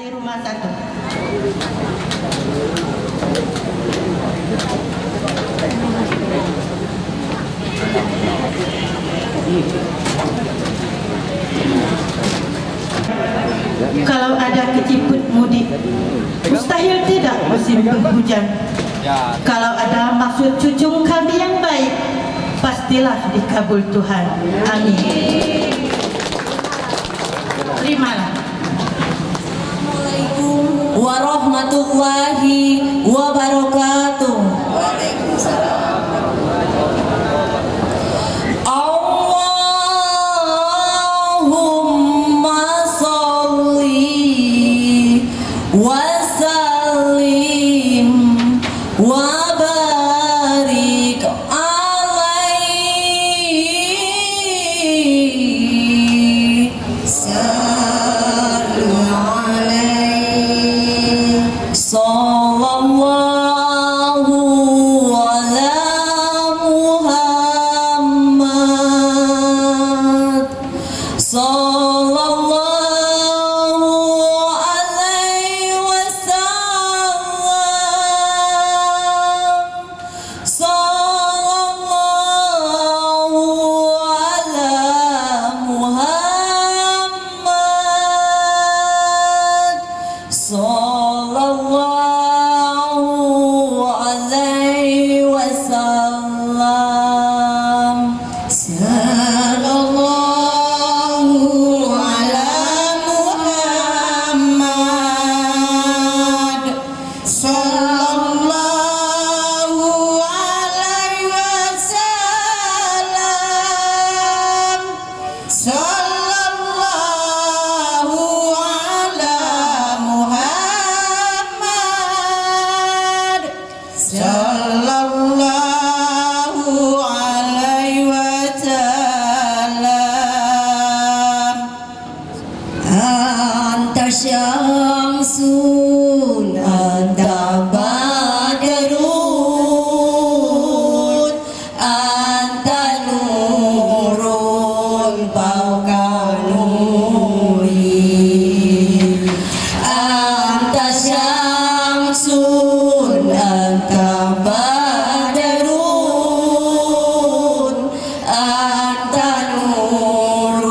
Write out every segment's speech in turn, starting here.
rumah satu. Kalau ada keciput mudik, mustahil tidak musim penghujan. Kalau ada maksud cucung kami yang baik, pastilah dikabul Tuhan. Amin. Terimalah. Assalamualaikum warahmatullahi wabarakatuh. Waalaikumsalam. Allahumma sholli wa sallim wa barik alaihi. Sallu alaihi. Sallallahu ala Muhammad. Sallallahu alaihi wasallam. Sallallahu ala Muhammad. Sallallahu alaihi wasallam. Sallallahu ala Muhammad. Sallallahu alaihi wasallam. Sallallahu ala Muhammad. Sallallahu alaihi wasallam. Anta syamsun, anta badrun, anta nurun fauqa nuri. Anta syamsun, anta badrun, anta nurun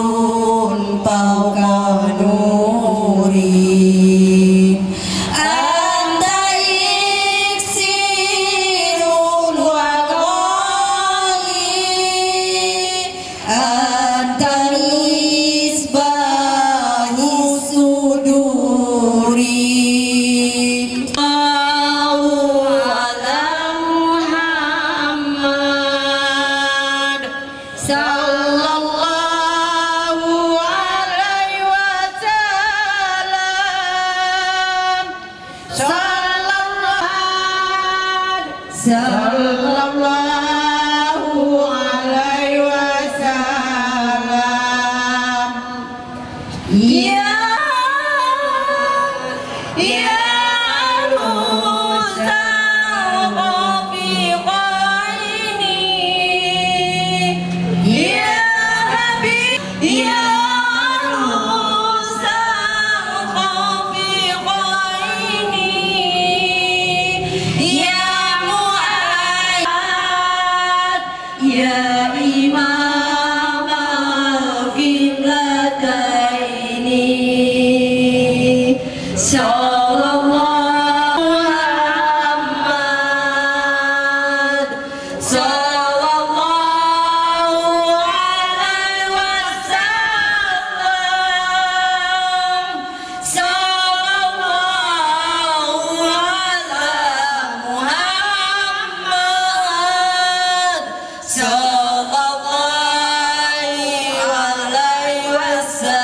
fauqa nuri. Anta iksirun wa qali, anta misbahu suduri. Sallallahu ala Muhammad. Sallallahu alaihi wasallam. Sallallahu alaihi wasallam. Ya Ya Imam al-Qiblataini, Sallallahu Muhammad. Sallallahu alaihi wasallam. Sallallahu ala Muhammad. Sallallahu alaihi wasallam.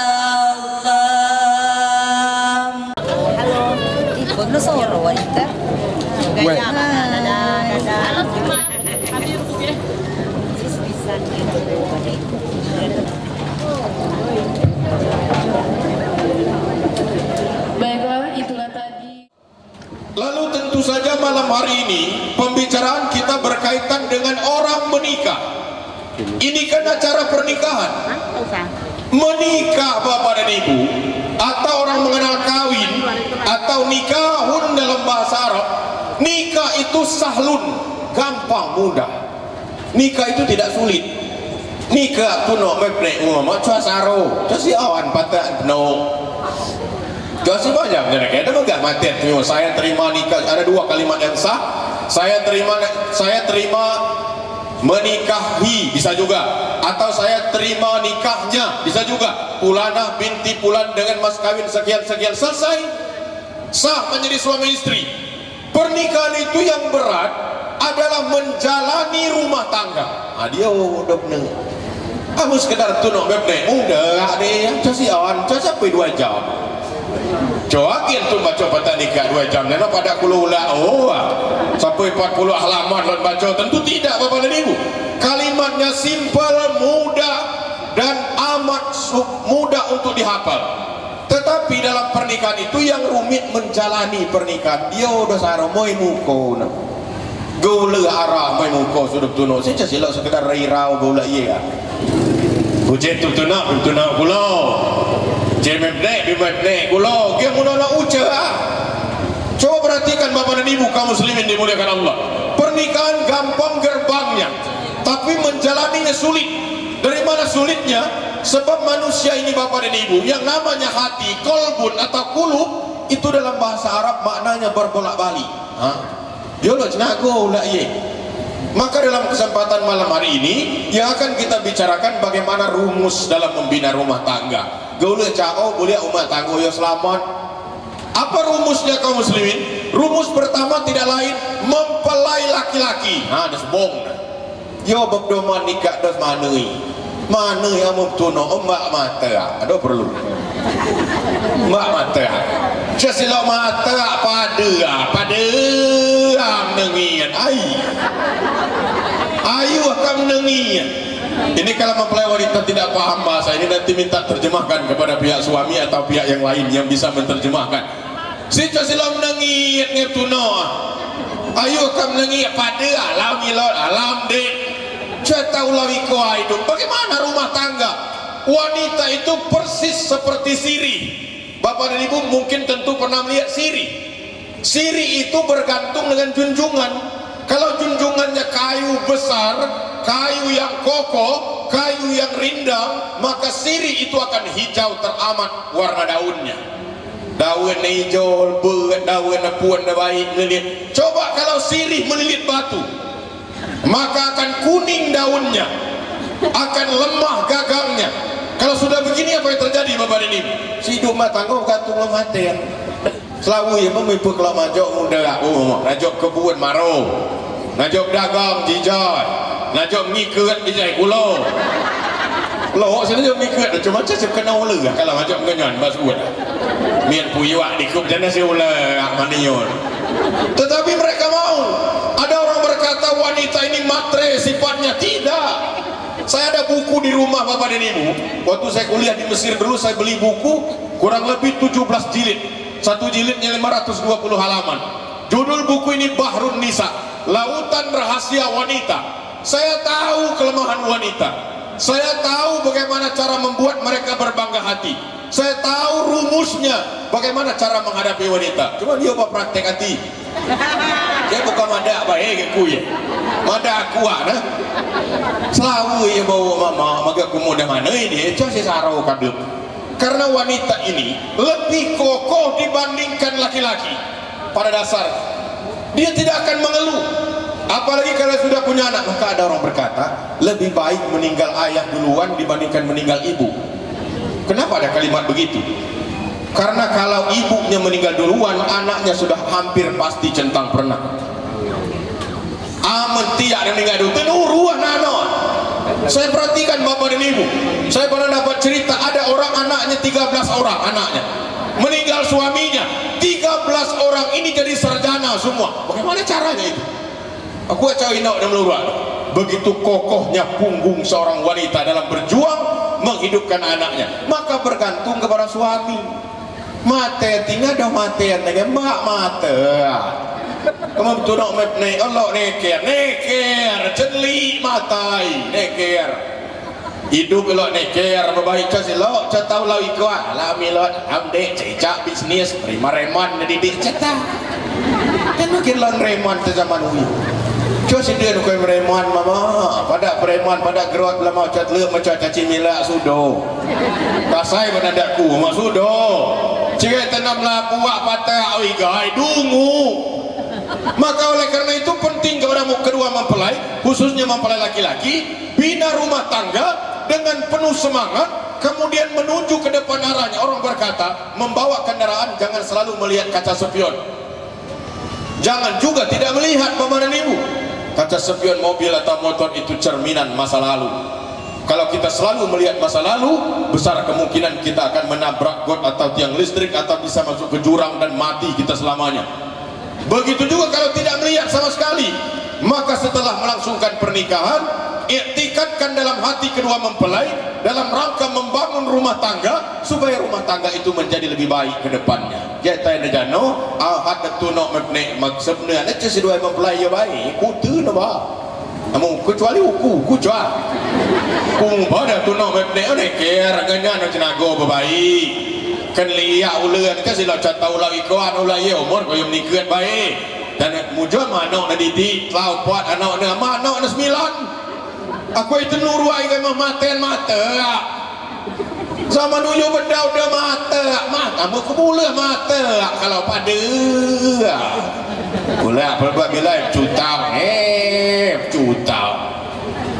Huwag na soro, walita. Gaya ka na. Baiklah, itulah tadi. Lalu tentu saja malam hari ini pembicaraan kita berkaitan dengan orang menikah. Ini kan acara pernikahan. Menikah Bapak dan Ibu atau orang mengenal kawin kalau nikahun dalam bahasa Arab, nikah itu sahlun, gampang, mudah. Nikah itu tidak sulit. Nikah tu nak mepnek ngomong cua saro, cua si awan patah no. Cua si banyak jadi ada enggak mati tu. Saya terima nikah, ada dua kalimat yang sah. Saya terima menikahi, bisa juga, atau saya terima nikahnya, bisa juga. Pulanah binti Pulan dengan mas kawin sekian-sekian, selesai, sah menjadi suami istri. Pernikahan itu yang berat adalah menjalani rumah tangga. Dia udah bener. Kamu sekedar tunuk bebek, udah deh, casi awan, casi sampai 2 jam. Coba tu baca patah nikah 2 jam, nana pada kulula, sampai 40 halaman lo baca, tentu tidak Bapak dan Ibu. Kalimatnya simpel, mudah, dan amat mudah untuk dihafal. Tetapi dalam pernikahan itu yang rumit menjalani pernikahan. Dia udah saromoi muko, gula arah mai muko sudah tunuk. Saya cak silap sekedar rirau gula iya. Ujet tu tunak pulau. Jemebnek bimebnek pulau. Dia mula nak ucap. Coba perhatikan Bapak dan Ibu kaum muslimin dimuliakan Allah. Pernikahan gampang gerbangnya, tapi menjalaninya sulit. Dari mana sulitnya? Sebab manusia ini Bapak dan Ibu, yang namanya hati, kolbun atau kulub, itu dalam bahasa Arab maknanya berbolak-balik. Yolo cenago ulah ye. Maka dalam kesempatan malam hari ini yang akan kita bicarakan bagaimana rumus dalam membina rumah tangga. Gaule cao boleh umat tangga yo selamat. Apa rumusnya kaum muslimin? Rumus pertama tidak lain mempelai laki-laki. Ada sebong. Yo bebdoma nikah dos manui. Mana yang memtuno mbak mata? Ada perlu. Mbak mata. Sesilo mata pada nengian. Ayu akan nengian. Ini kalau mempelai wanita tidak paham bahasa ini, nanti minta terjemahkan kepada pihak suami atau pihak yang lain yang bisa menerjemahkan. Si sesilo nengian ngertuno. Ayu akan nengian pada alam dek. Bagaimana rumah tangga wanita itu persis seperti sirih. Bapak dan Ibu mungkin tentu pernah melihat sirih. Sirih itu bergantung dengan junjungan. Kalau junjungannya kayu besar, kayu yang kokoh, kayu yang rindang, maka sirih itu akan hijau teramat warna daunnya. Daun hijau, daun puan baik melilit. Coba kalau sirih melilit batu, maka akan kuning daunnya, akan lemah gagangnya. Kalau sudah begini apa yang terjadi Bapak dan Ibu? Si hidup matangga gantung lemah selalu ya memipuk lah majok muda, najok kebun maro, najok dagang jijai, najok ngikut bijai kulo. Lo sini najok ngikut, cuma cacap kena ule kalau majok ngenyan basuan. Mian puyuak dikup jana si ule manion. Tetapi mereka mau. Ada orang berkata wanita ini matre sifatnya. Tidak. Saya ada buku di rumah Bapak dan Ibu. Waktu saya kuliah di Mesir dulu, saya beli buku kurang lebih 17 jilid. Satu jilidnya 520 halaman. Judul buku ini Bahrun Nisa, Lautan Rahasia Wanita. Saya tahu kelemahan wanita. Saya tahu bagaimana cara membuat mereka berbangga hati. Saya tahu rumusnya bagaimana cara menghadapi wanita. Cuma dia apa praktek hati. Saya bukan mada apa kuya. Mada aku nah. Selalu ya bawa mama maka kemudian mana ini cuma saya sarau kadep. Karena wanita ini lebih kokoh dibandingkan laki-laki. Pada dasar dia tidak akan mengeluh. Apalagi kalau sudah punya anak. Maka ada orang berkata lebih baik meninggal ayah duluan dibandingkan meninggal ibu. Kenapa ada kalimat begitu? Karena kalau ibunya meninggal duluan, anaknya sudah hampir pasti centang perenang. Aman tiak meninggal dulu, tenuruan anak. Saya perhatikan Bapak dan Ibu. Saya pernah dapat cerita ada orang anaknya 13 orang anaknya. Meninggal suaminya, 13 orang ini jadi sarjana semua. Bagaimana caranya itu? Aku cari nak dan meluruh. Begitu kokohnya punggung seorang wanita dalam berjuang menghidupkan anaknya, maka bergantung kepada suami. Mate tinggal dah mate yang lagi mak mate. Kamu betul nak mepne Allah neker celi matai neker. hidup elok neker berbaik ke silok tahu lau ikut lah milot amdek cecak bisnis reman didik cetak kan mungkin lon reman te zaman ui cua si dia nukai reman mama pada preman pada gerot lah mau cat leup macam caci milak sudo kasai benadaku mak sudo cik tanam lah buah patah oi gai dungu. Maka oleh karena itu penting kepada kedua mempelai, khususnya mempelai laki-laki, bina rumah tangga dengan penuh semangat, kemudian menuju ke depan arahnya. Orang berkata, membawa kendaraan jangan selalu melihat kaca spion. Jangan juga tidak melihat paman dan ibu. Kaca spion mobil atau motor itu cerminan masa lalu. Kalau kita selalu melihat masa lalu, besar kemungkinan kita akan menabrak got atau tiang listrik atau bisa masuk ke jurang dan mati kita selamanya. Begitu juga kalau tidak melihat sama sekali, maka setelah melangsungkan pernikahan, iktikadkan dalam hati kedua mempelai dalam rangka membangun rumah tangga supaya rumah tangga itu menjadi lebih baik ke depannya. Kita negano hadat tunok mekne maksudnya ada si dua mempelai ya baik, kutu nama. Namun kecuali uku cua. Kung pada tunok mekne neker ganyan cenago baik. Kan liya uleun ka sila catau lau ikuan ulah ye umur koyo nikeuan bae dan mujud manok na didik lau puat anak na manok na 9 aku itu nuruai ka mah maten mata zaman dulu bedau dah mata kamu kebulah mata kalau pada ulah berbuat bila cutau cutau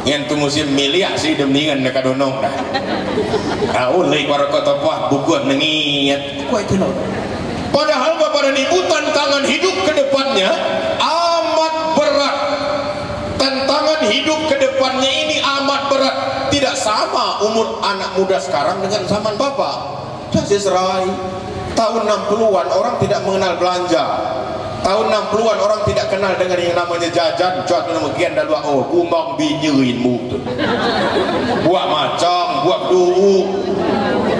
yang tu musim miliak sih demikian nak donong dah. Tahu lagi para kota puah bukuan mengingat. Kau itu no. Padahal bapak dan ibu tantangan hidup ke depannya amat berat. Tantangan hidup ke depannya ini amat berat. Tidak sama umur anak muda sekarang dengan zaman bapak. Jadi serai. Tahun 60-an orang tidak mengenal belanja. Tahun 60-an orang tidak kenal dengan yang namanya jajan. Cuat nama dah luar kumang binyerin mutu. Buat macam, buat dulu.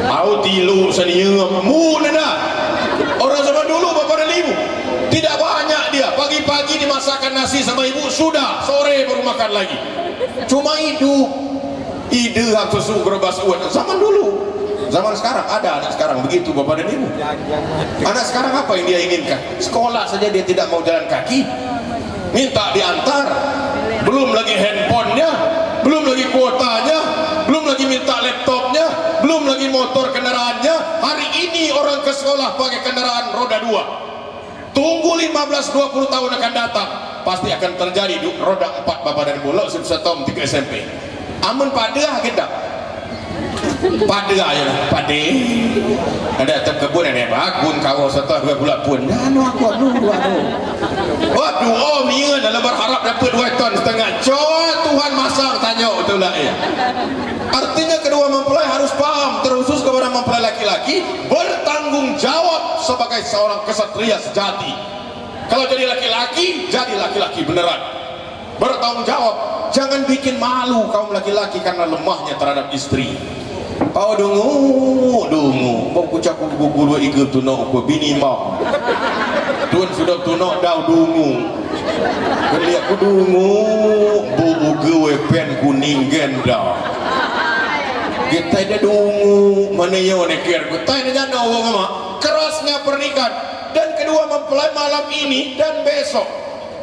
Au tilu senior mu nana. Orang zaman dulu bapak dan ibu tidak banyak dia. Pagi-pagi dimasakkan nasi sama ibu sudah, sore baru makan lagi. Cuma hidup. Ide yang susu berbas uat zaman dulu. Zaman sekarang ada anak sekarang begitu bapak dan ibu. Anak sekarang apa yang dia inginkan? Sekolah saja dia tidak mau jalan kaki, minta diantar. Belum lagi handphonenya, belum lagi kuotanya, belum lagi minta laptopnya, belum lagi motor kendaraannya. Hari ini orang ke sekolah pakai kendaraan roda 2. Tunggu 15-20 tahun akan datang, pasti akan terjadi roda 4 bapak dan ibu. Lo sebesar 3 SMP. Amun pada kita. Pada aja pada ada tetap kebun ada bakun kau setelah 2 bulan pun anu aku dulu waduh om iya dalam berharap dapat 2 ton setengah coba Tuhan masang tanya betul lah ya. Artinya kedua mempelai harus paham terkhusus kepada mempelai laki-laki bertanggung jawab sebagai seorang kesatria sejati. Kalau jadi laki-laki jadi laki-laki beneran bertanggung jawab. Jangan bikin malu kaum laki-laki karena lemahnya terhadap istri. Pau dungu mau kucak guru ikut tunok ku bini mau tuan sudah tunok dah dungu beli aku dungu bubu gue pen kuning genda kita ada dungu mana yang nekir kita ini jangan mama kerasnya pernikahan dan kedua mempelai malam ini dan besok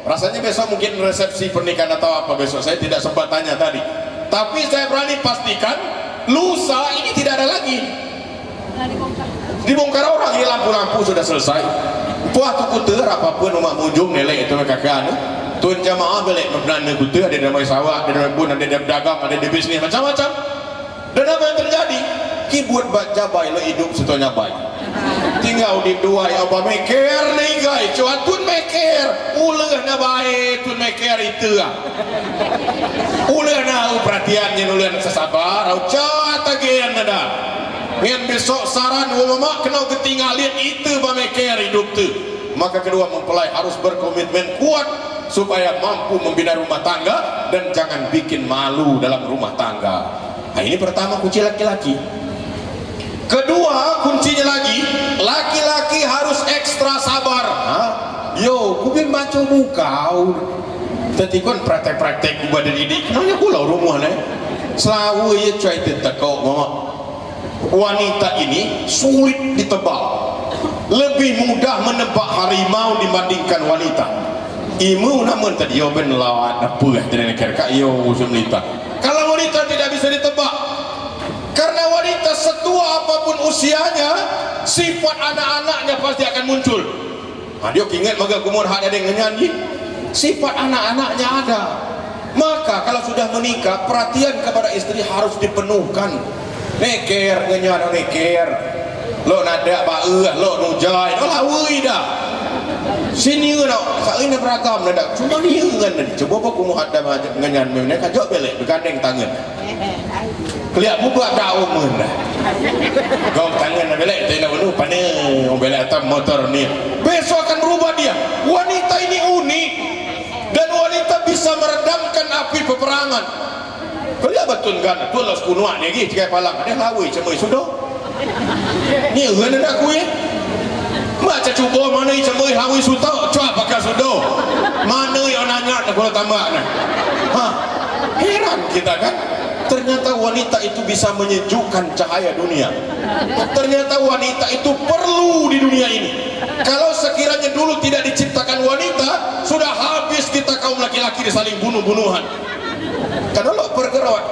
rasanya besok mungkin resepsi pernikahan atau apa besok saya tidak sempat tanya tadi tapi saya berani pastikan lusa ini tidak ada lagi dibongkar orang ini lampu-lampu sudah selesai puah tu kuter apapun umat mujung nilai itu mereka kan tuan jamaah belek menanda kuter ada damai sawah ada damai bun ada dagang ada di bisnis macam-macam dan apa yang terjadi kibut baca baik lo hidup setelahnya baik tinggal di dua apa meker nih guys cuan tuan meker ulah na baik tuan meker itu ulah na perhatiannya ulah sesabar au cat agen ada yang besok saran mama kena ketinggalan itu ba meker hidup tu maka kedua mempelai harus berkomitmen kuat supaya mampu membina rumah tangga dan jangan bikin malu dalam rumah tangga. Nah ini pertama kunci laki-laki. Kedua kuncinya lagi laki-laki harus ekstra sabar. Yo kubin baca muka tadi kan praktek-praktek badan ini kenapa pulau rumah nih selalu ya cuy tetekau mama. Wanita ini sulit ditebak, lebih mudah menebak harimau dibandingkan wanita. Imu namun tadi yo ben lawan apa dari negara yo wanita. Kalau wanita tidak bisa ditebak, karena wanita setua apapun usianya, sifat anak-anaknya pasti akan muncul. Nah, dia ingat maga kumur ada yang nyanyi, sifat anak-anaknya ada. Maka kalau sudah menikah, perhatian kepada istri harus dipenuhkan. Neker ngenyana neker, lo nada bae, lo nujai, lo lawi dah. Sini ngena, saini beragam nada. Cuma dia ngan, coba aku mau ada ngenyan, mereka jauh belek, bergandeng tangan. Kelihatan buat daun mana? Kau tangan belek, tidak penuh panen, belek atas motor ni. Besok akan berubah dia. Wanita ini unik dan wanita bisa meredamkan api peperangan. Kelihatan betul kan? Tuh los kunuan ni, jika palang ada lawi cemai sudah. Ni orang nak kuih. Baca cuba mana cemai lawi sudah, cuba pakai sudah. Mana yang nanya nak kalau tambah nak? Heran kita kan? Ternyata wanita itu bisa menyejukkan cahaya dunia. Ternyata wanita itu perlu di dunia ini. Kalau sekiranya dulu tidak diciptakan wanita, sudah habis kita kaum laki-laki disaling bunuh-bunuhan. Karena lo bergerak,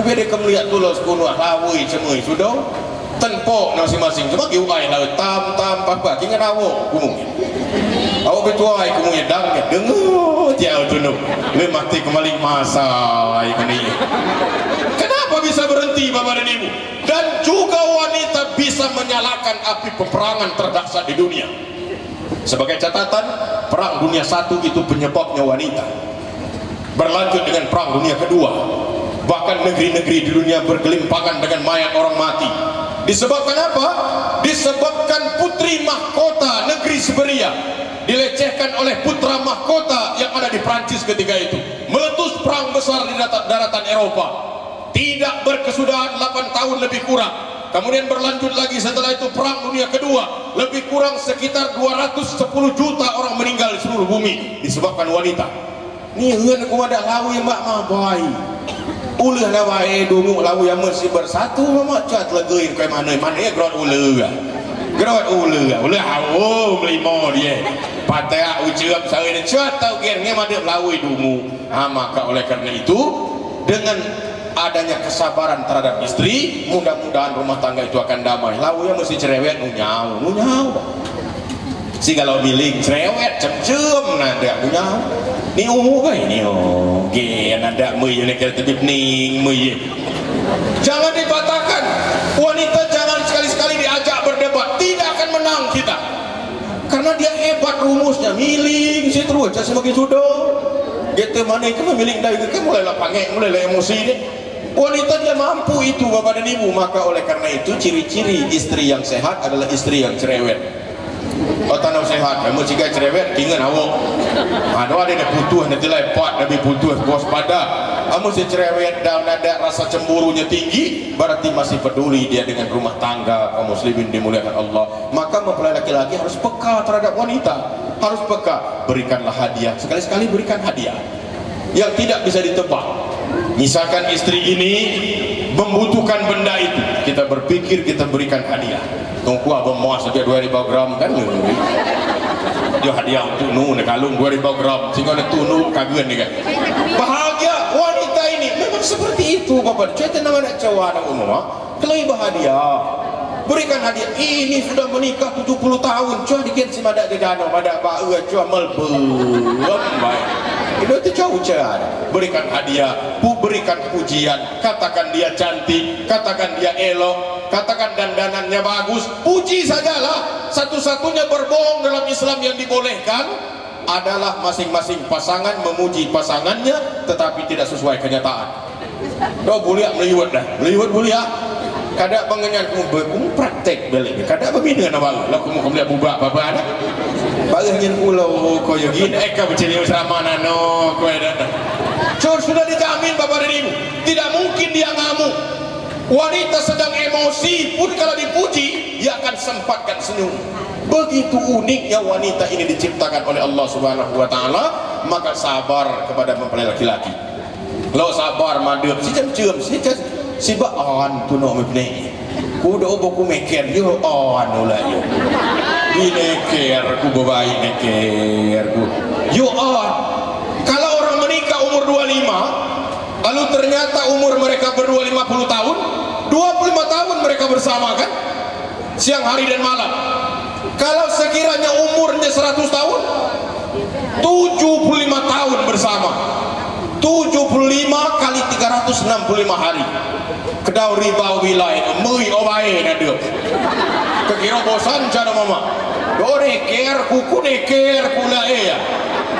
ubede kemelihat dulu sekunuh lawi cemui sudah tenpok masing-masing. Cuma kiuai lawi tam apa kingan awak kumungnya. Awak betuai kumungnya dangnya dengar jauh tunuk. Le mati kembali masa ini. Kenapa bisa berhenti Bapak dan Ibu? Dan juga wanita bisa menyalakan api peperangan terdahsyat di dunia. Sebagai catatan, perang dunia I itu penyebabnya wanita. Berlanjut dengan perang dunia kedua, bahkan negeri-negeri di dunia bergelimpangan dengan mayat orang mati. Disebabkan apa? Disebabkan putri mahkota negeri Siberia dilecehkan oleh putra mahkota yang ada di Prancis ketika itu. Meletus perang besar di daratan Eropa. Tidak berkesudahan 8 tahun lebih kurang. Kemudian berlanjut lagi setelah itu perang dunia kedua, lebih kurang sekitar 210 juta orang meninggal di seluruh bumi disebabkan wanita. Ni heun ku ada lawi mak mah bae. Ulah na bae dungu lawi yang mesti bersatu mak cat legeun ka mana ya grot ulah. Grot ulah hawo melimo dia. Patea uceup saeun cat tau gen nge made lawi dungu. Maka oleh karena itu dengan adanya kesabaran terhadap istri, mudah-mudahan rumah tangga itu akan damai. Lawi yang mesti cerewet nunyau. Si kalau miling cerewet cem-cem nada nunyau. Ni ke ini gen ada mei yang kira tebip ning mei. Jangan dipatahkan. Wanita jangan sekali-sekali diajak berdebat, tidak akan menang kita. Karena dia hebat rumusnya, miling si terus semakin sudah. Gitu mana itu miling dari ke mulailah pangek, mulailah emosi ni. Wanita dia mampu itu Bapak dan Ibu. Maka oleh karena itu ciri-ciri istri yang sehat adalah istri yang cerewet. Tanah sehat, kamu jika cerewet, ingat awak. Ada putus nanti lepat, nabi putus bos pada. Kamu si cerewet dan ada rasa cemburunya tinggi, berarti masih peduli dia dengan rumah tangga kaum muslimin dimuliakan Allah. Maka mempelai laki-laki harus peka terhadap wanita, harus peka. Berikanlah hadiah, sekali-sekali berikan hadiah yang tidak bisa ditebak. Misalkan istri ini membutuhkan benda itu, kita berpikir kita berikan hadiah. Tunggu abang muas saja 2000 gram kan dia hadiah untuk nu kalung 2000 gram sehingga tunu kaguan ni kan. Bahagia wanita ini memang seperti itu Bapak. Cerita nama nak cawa anak umum kalau bahagia berikan hadiah. Ini sudah menikah 70 tahun cuah dikit si madak jajano madak bau cuah melbem baik. Itu jauh cara berikan hadiah, berikan pujian, katakan dia cantik, katakan dia elok, katakan dandanannya bagus, puji sajalah. Satu-satunya berbohong dalam Islam yang dibolehkan adalah masing-masing pasangan memuji pasangannya tetapi tidak sesuai kenyataan. Kau boleh meliwat dah, meliwat boleh kadang pengenyan kamu praktek balik, kadang begini kan abang, lah kamu lihat bubak apa ada? Bagian pulau kau yang gini, kau berceri bersama nano, kau ada. Sudah dijamin Bapak dan Ibu, tidak mungkin dia ngamuk. Wanita sedang emosi pun kalau dipuji, dia akan sempatkan senyum. Begitu uniknya wanita ini diciptakan oleh Allah Subhanahu Wa Taala, maka sabar kepada mempelai laki-laki. lo sabar madep si cium si ba on tu no mepne ku do boku meker yo on ulah yo dineker ku babai neker ku yo on. Kalau orang menikah umur 25 lalu ternyata umur mereka berdua 50 tahun 25 tahun mereka bersama kan siang hari dan malam. Kalau sekiranya umurnya 100 tahun 75 tahun bersama 75 kali 365 hari kedau ribau wilayah mui obae nadeu kekira bosan cara mama do neker kuku neker kulae ya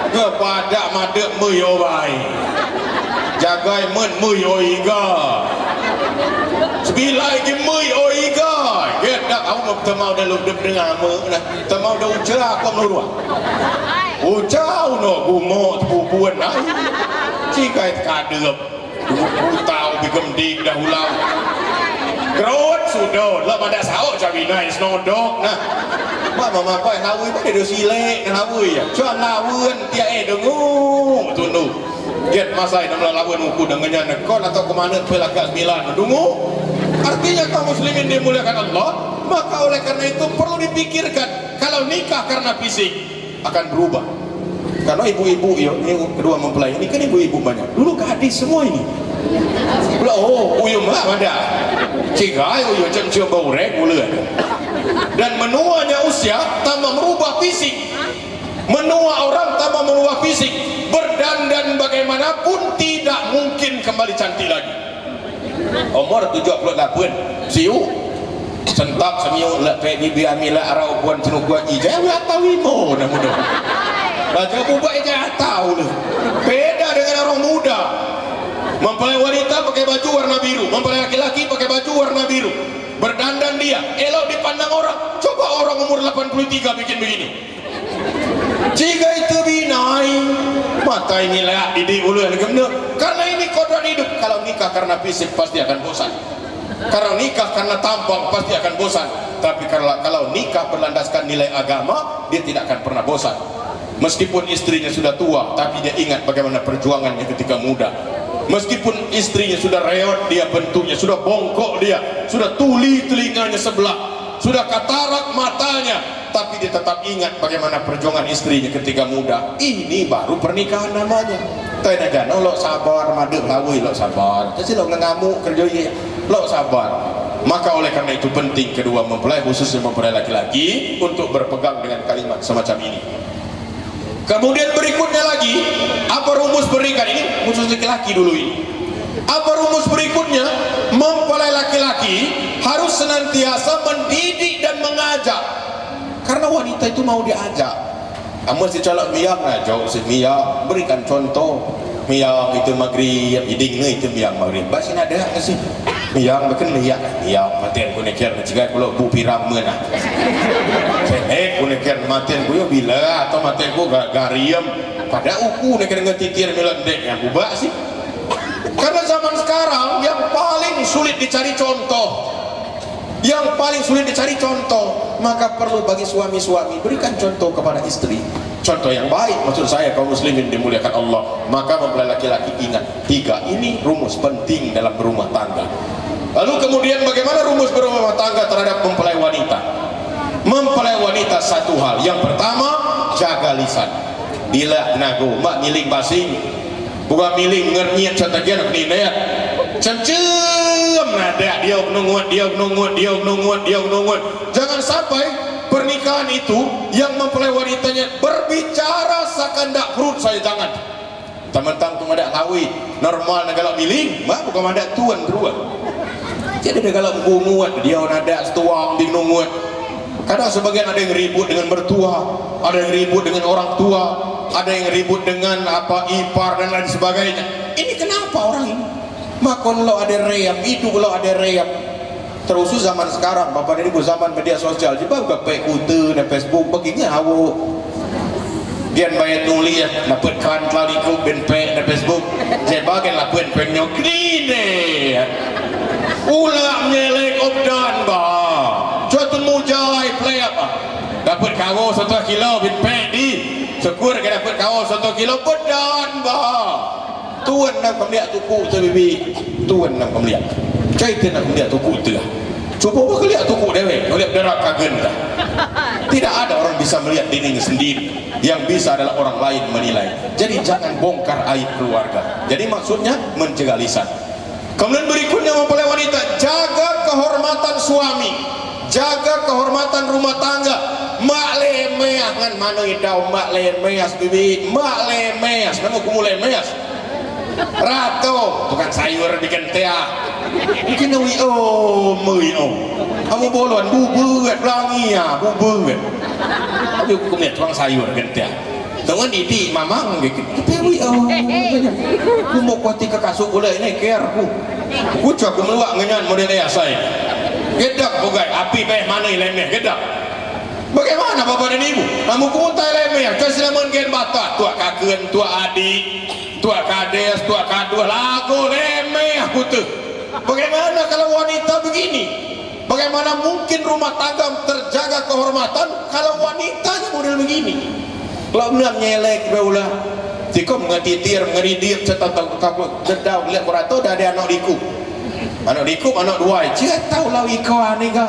kepada madep mui obae jagai men mui oiga sebilai ge mui oiga get dak au mau temau dah lu dengar me nah temau dah ucara aku melurua ucau no gumo pupuan nah cikai kadep tahu digemdik dahulau kerot sudah lah pada sahok cabina isnodok nah mama kau yang lawi pada dosilek lawi ya cuan lawan tiap dengung tundu get masai dalam lawan uku dengannya nekon atau kemana pelagak 9 dungu artinya kaum muslimin dimuliakan Allah. Maka oleh karena itu perlu dipikirkan kalau nikah karena fisik akan berubah. Karena ibu-ibu ini kedua mempelai ini kan ibu-ibu banyak dulu gadis semua ini oh uyum lah ada cigai uyum cium bau rek mulut dan menuanya usia tambah merubah fisik menua orang tambah merubah fisik berdandan bagaimanapun tidak mungkin kembali cantik lagi. Umur 78 siu sentak semiu la pe bibi amila arau puan cenuk gua ijau atau imo na muda baca buba ijau tahu lu beda dengan orang muda. Mempelai wanita pakai baju warna biru, mempelai laki-laki pakai baju warna biru, berdandan dia elok dipandang orang. Coba orang umur 83 bikin begini jika itu binai mata ini lah didik ulu yang gemna karena ini kodrat hidup. Kalau nikah karena fisik pasti akan bosan, kalau nikah karena tampang pasti akan bosan. Tapi kalau nikah berlandaskan nilai agama dia tidak akan pernah bosan. Meskipun istrinya sudah tua tapi dia ingat bagaimana perjuangannya ketika muda. Meskipun istrinya sudah reot dia bentuknya, sudah bongkok dia, sudah tuli telinganya sebelah, sudah katarak matanya, tapi dia tetap ingat bagaimana perjuangan istrinya ketika muda. Ini baru pernikahan namanya. Tanya gana lo sabar madep lawi lo sabar. Jadi lo ngamuk kerja lo sabar. Maka oleh karena itu penting kedua mempelai khususnya mempelai laki-laki untuk berpegang dengan kalimat semacam ini. Kemudian berikutnya lagi, apa rumus pernikahan ini? Khusus laki-laki dulu ini. Apa rumus berikutnya? Mempelai laki-laki harus senantiasa mendidik dan mengajak. Karena wanita itu mau diajak. Kamu si colok miang aja, si miang berikan contoh. Miang itu maghrib, idingnya itu miang maghrib. Basin ada nggak sih? Miang makan lihat, miang matian kuneker juga kalau bu piram mana. Kuneker matian gue bila atau matian gue gariam pada uku neker ngetitir melendek yang ubah sih. Karena zaman sekarang yang paling sulit dicari contoh, yang paling sulit dicari contoh, maka perlu bagi suami-suami berikan contoh kepada istri, contoh yang baik. Maksud saya kaum muslimin dimuliakan Allah. Maka mempelai laki-laki ingat 3 ini rumus penting dalam berumah tangga. Lalu kemudian bagaimana rumus berumah tangga terhadap mempelai wanita? Mempelai wanita satu hal, yang pertama jaga lisan. Bila nago mak miling basing bukan miling ngernyet contohnya nak nina cem nada dia nungut. Jangan sampai pernikahan itu yang mempelai wanitanya berbicara sekandak perut saya, jangan teman-teman tu ada kawi normal negala miling mak bukan ada tuan teruan. Jadi negala bunguat dia nada setuang ding nungut. Kadang sebagian ada yang ribut dengan mertua, ada yang ribut dengan orang tua, ada yang ribut dengan apa ipar dan lain sebagainya. Ini kenapa orang ini? Makon lo ada reyap, itu lo ada reyap. Terus zaman sekarang, bapak dan ibu zaman media sosial, juga gapai kute dan Facebook, baginya awo. Gian bayar nulis ya, dapat kan telaliku benpe dan Facebook. Saya bagian lakukan penyok ini. Ulah nyelek obdan bah. Jatuh mujai play apa? Dapat kawo 1 kilo benpe di. Syukur ke dapat kawo 1 kilo bedan bah. tuan nak kemliak tuku tu bibi, tuan nak kemliak cai nak kemliak tuku tu lah. Cuba kelihat tuku dewe, melihat derak kagen dah. Tidak ada orang bisa melihat dirinya sendiri, yang bisa adalah orang lain menilai. Jadi jangan bongkar aib keluarga. Jadi maksudnya mencegah lisan. Kemudian berikutnya mempelai wanita, jaga kehormatan suami, jaga kehormatan rumah tangga. Mak lemeas ngan mana idau mak lemeas bibi, mak lemeas, nama kumu lemeas. Rato tukang sayur bikin teh. Mungkin nawi mui kamu bolon bubur pelangi ya bubur. Tapi aku lihat tukang sayur bikin teh. Dengan didi mamang gitu. Tapi aku mau kuati ke kasut boleh ini care aku. Aku cak aku meluak ngenyan model saya. Gedak bukai api peh mana lemeh gedak. Bagaimana bapak dan ibu? Kamu kumuntai lemeh. Keselamatan gen batat. Tua kakun, tua adik, tua kades, tua kadua. Lagu lemeh aku tuh. Bagaimana kalau wanita begini? Bagaimana mungkin rumah tangga terjaga kehormatan kalau wanitanya model begini? Kalau benar nyelek beula, tikom ngatitir ngeridir cetak kamu dedau lihat kurato dah ada anak diku. Anak diku anak dua, cia tahu lah iko ane ga.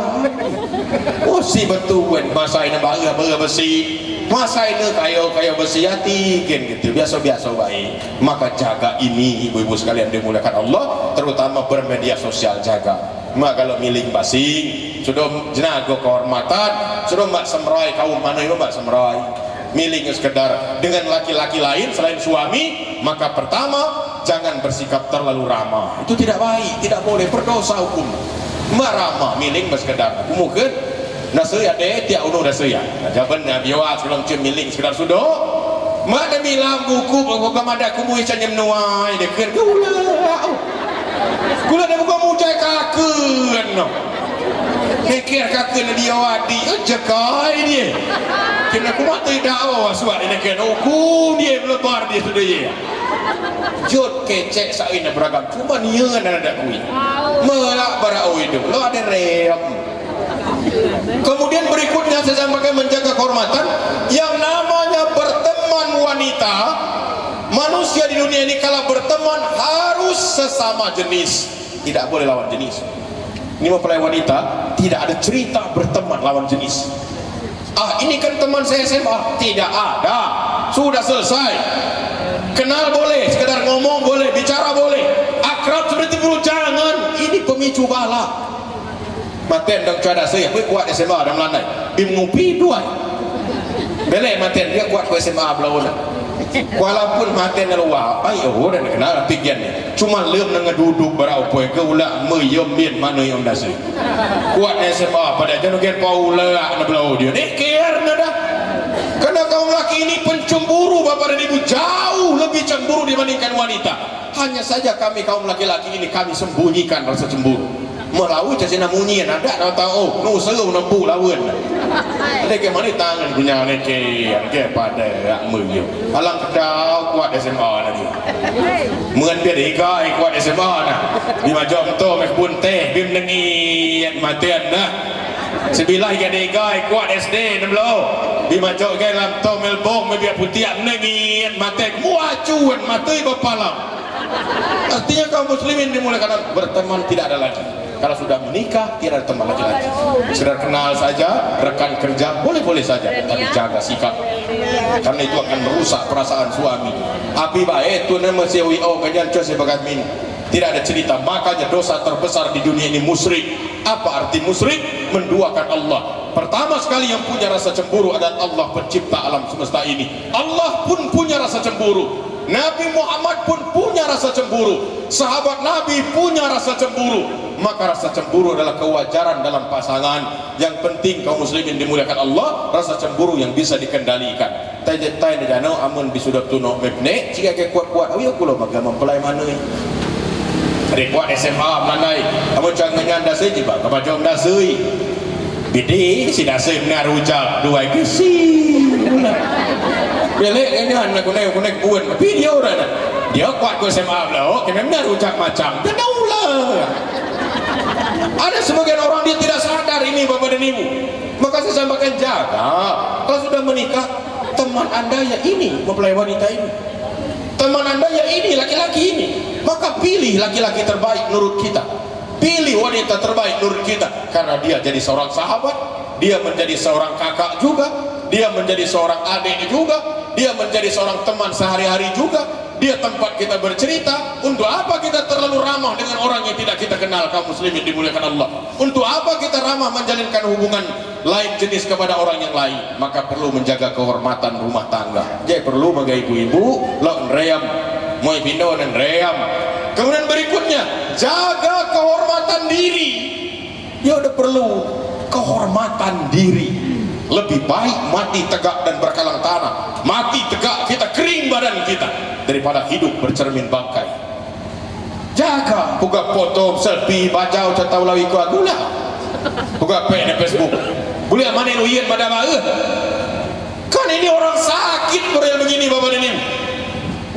Oh si betul masa ini bahaya besi, masa ini kayu besi hati kan gitu biasa baik. Maka jaga ini ibu-ibu sekalian dimuliakan Allah, terutama bermedia sosial jaga. Mak kalau milik basing sudah jenago kehormatan, sudah mak semrai kaum mana itu mak semrai. Miliknya sekedar dengan laki-laki lain selain suami, maka pertama jangan bersikap terlalu ramah, itu tidak baik, tidak boleh, berdosa hukum. Meramah milik sekedar mungkin nasihat deh tiap udah nasihat jawaban biwa sebelum cium milik sekedar sudah mana bilang buku ada kumu isanya menuai dekat gula ada buku mucai kakun pikir kakun dia wadi jekai dia kena kumat tidak suat ini kena hukum dia melebar dia sudah ya jod kecek saina beragam cuma nian ada kui melak barau itu lo ada rem. Kemudian berikutnya saya sampaikan menjaga kehormatan yang namanya berteman wanita. Manusia di dunia ini kalau berteman harus sesama jenis, tidak boleh lawan jenis. Ini mempelai wanita tidak ada cerita berteman lawan jenis. Ini kan teman saya SMA, tidak ada, sudah selesai. Kenal boleh, sekedar ngomong boleh, bicara boleh, akrab sudah timbul jangan. Ini pemicu bala. Maten dong cuaca saya, gue kuat SMA ada melandai. Ngopi dua. Belai maten dia kuat ke SMA belaulah. Walaupun maten luar, ayo dan kenal pikirannya. Cuma lem dengan duduk berapa ke ulah meyom min mana yang dasar. Kuat SMA pada jenukin paula nak belau dia. Nikir nada. Karena kaum laki ini pencemburu bapak dan ibu jauh lebih cemburu dibandingkan wanita. Hanya saja kami kaum laki-laki ini kami sembunyikan rasa cemburu. Melalui jasina munyian ada tahu nu seru nembu lawan leke mana tangan punya leke pada meuyo alang kedau kuat SMA na dia meun dia degai kuat SMA na di majom to mek pun teh bim nengi matian na sebilah ga degai kuat SD 16 di majom ga lam to melbong me biar putih nengi matek muacuan matei bapalam. Artinya kaum muslimin dimulakan berteman tidak ada lagi. Kalau sudah menikah tidak ada teman lagi. Sekedar kenal saja, rekan kerja boleh-boleh saja, tapi jaga sikap. Karena itu akan merusak perasaan suami. Api baik itu nama CEO ganyan cose bagat min. Tidak ada cerita, makanya dosa terbesar di dunia ini musyrik. Apa arti musyrik? Menduakan Allah. Pertama sekali yang punya rasa cemburu adalah Allah pencipta alam semesta ini. Allah pun punya rasa cemburu. Nabi Muhammad pun punya rasa cemburu. Sahabat Nabi punya rasa cemburu. Maka rasa cemburu adalah kewajaran dalam pasangan. Yang penting kaum muslimin dimuliakan Allah, rasa cemburu yang bisa dikendalikan. Tai dano amun bisudak tuno mebne jika ke kuat-kuat ayo kula maga mempelai mana ni. Kuat SMA melandai. Amun jangan nyanda seji ba kabajong dasui. Bidi si dasui benar ujal dua kisi. Belek ini anak kunek buan video orang dia kuat ke SMA lah kena benar ucap macam kenaulah. Ada sebagian orang dia tidak sadar ini bapak dan ibu, maka saya sampaikan jaga. Kalau sudah menikah teman anda ya ini mempelai wanita ini teman Anda ya ini, laki-laki ini, maka pilih laki-laki terbaik menurut kita, pilih wanita terbaik menurut kita, karena dia jadi seorang sahabat, dia menjadi seorang kakak juga, dia menjadi seorang adik juga, dia menjadi seorang teman sehari-hari juga, dia tempat kita bercerita. Untuk apa kita terlalu ramah dengan orang yang tidak kita kenal? Kaum muslimin dimuliakan Allah, untuk apa kita ramah menjalinkan hubungan lain jenis kepada orang yang lain? Maka perlu menjaga kehormatan rumah tangga. Jadi perlu bagi ibu-ibu lo nreyam mau pindo dan reyam. Kemudian berikutnya, jaga kehormatan diri. Ya udah perlu kehormatan diri. Lebih baik mati tegak dan berkalang tanah, mati tegak kita kering badan kita, daripada hidup bercermin bangkai. Jaga buka foto selfie bajau catau lawi ku agula buka pe di Facebook boleh mana luyen pada mah kan ini orang sakit berdua begini bapak ini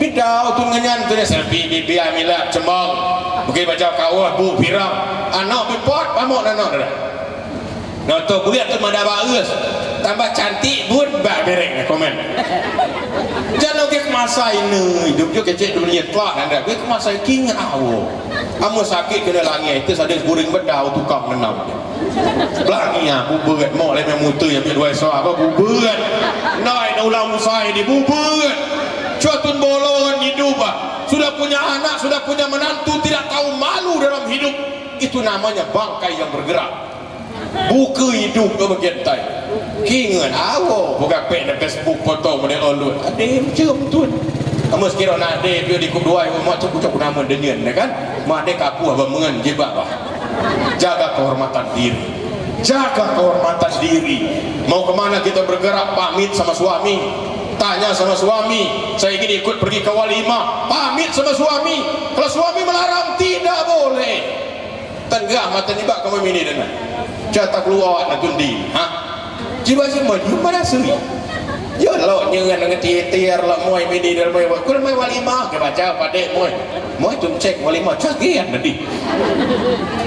bidau tu ngenyan tu selfie bibi amila cembang mungkin bajau kau bu pirang anak bipot pamok anak dah nonton boleh tu mana bagus tambah cantik bun bak bereng komen jangan ke masa ini hidup juga kecil dunia telah anda ke masa king awo kamu sakit kena langit itu sadar guring bedau tukang menang belangnya buberat mau lem mutu yang dua so apa buberat naik ulang musai di buberat cuatun bolongan hidup sudah punya anak sudah punya menantu tidak tahu malu dalam hidup, itu namanya bangkai yang bergerak. Buku hidup ke bagian tay kingan awo buka pe di Facebook foto model olut ade macam tu kamu sekira nak ade dia di kedua mak cuk nama denian kan mak ade aku abang mengan jebak bah. Jaga kehormatan diri, jaga kehormatan diri. Mau kemana kita bergerak, pamit sama suami, tanya sama suami saya ingin ikut pergi ke walimah, pamit sama suami. Kalau suami melarang tidak boleh, tenggah mata nibak kamu ini dengan jatah keluar nak tundi ha jiwa semua mana suri yo lo nyengan dengan tiar lo moy midi dal moy kul moy walimah ke baca padek moy tum cek walimah cagian tadi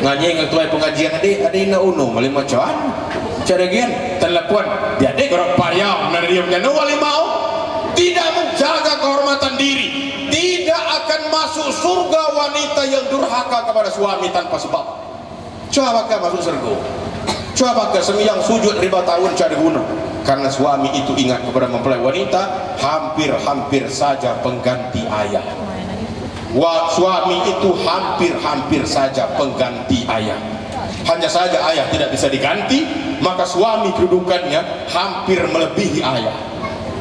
ngaji ngetuai pengajian ade na uno walimah cuan caragian telepon dia dek orang payah na dia punya walimah tidak menjaga kehormatan diri, tidak akan masuk surga wanita yang durhaka kepada suami tanpa sebab. Coba ke masuk surga, coba ke semiyang sujud riba tahun cari guna, karena suami itu ingat kepada mempelai wanita, hampir-hampir saja pengganti ayah. Suami itu hampir-hampir saja pengganti ayah. Hanya saja ayah tidak bisa diganti, maka suami kedudukannya hampir melebihi ayah.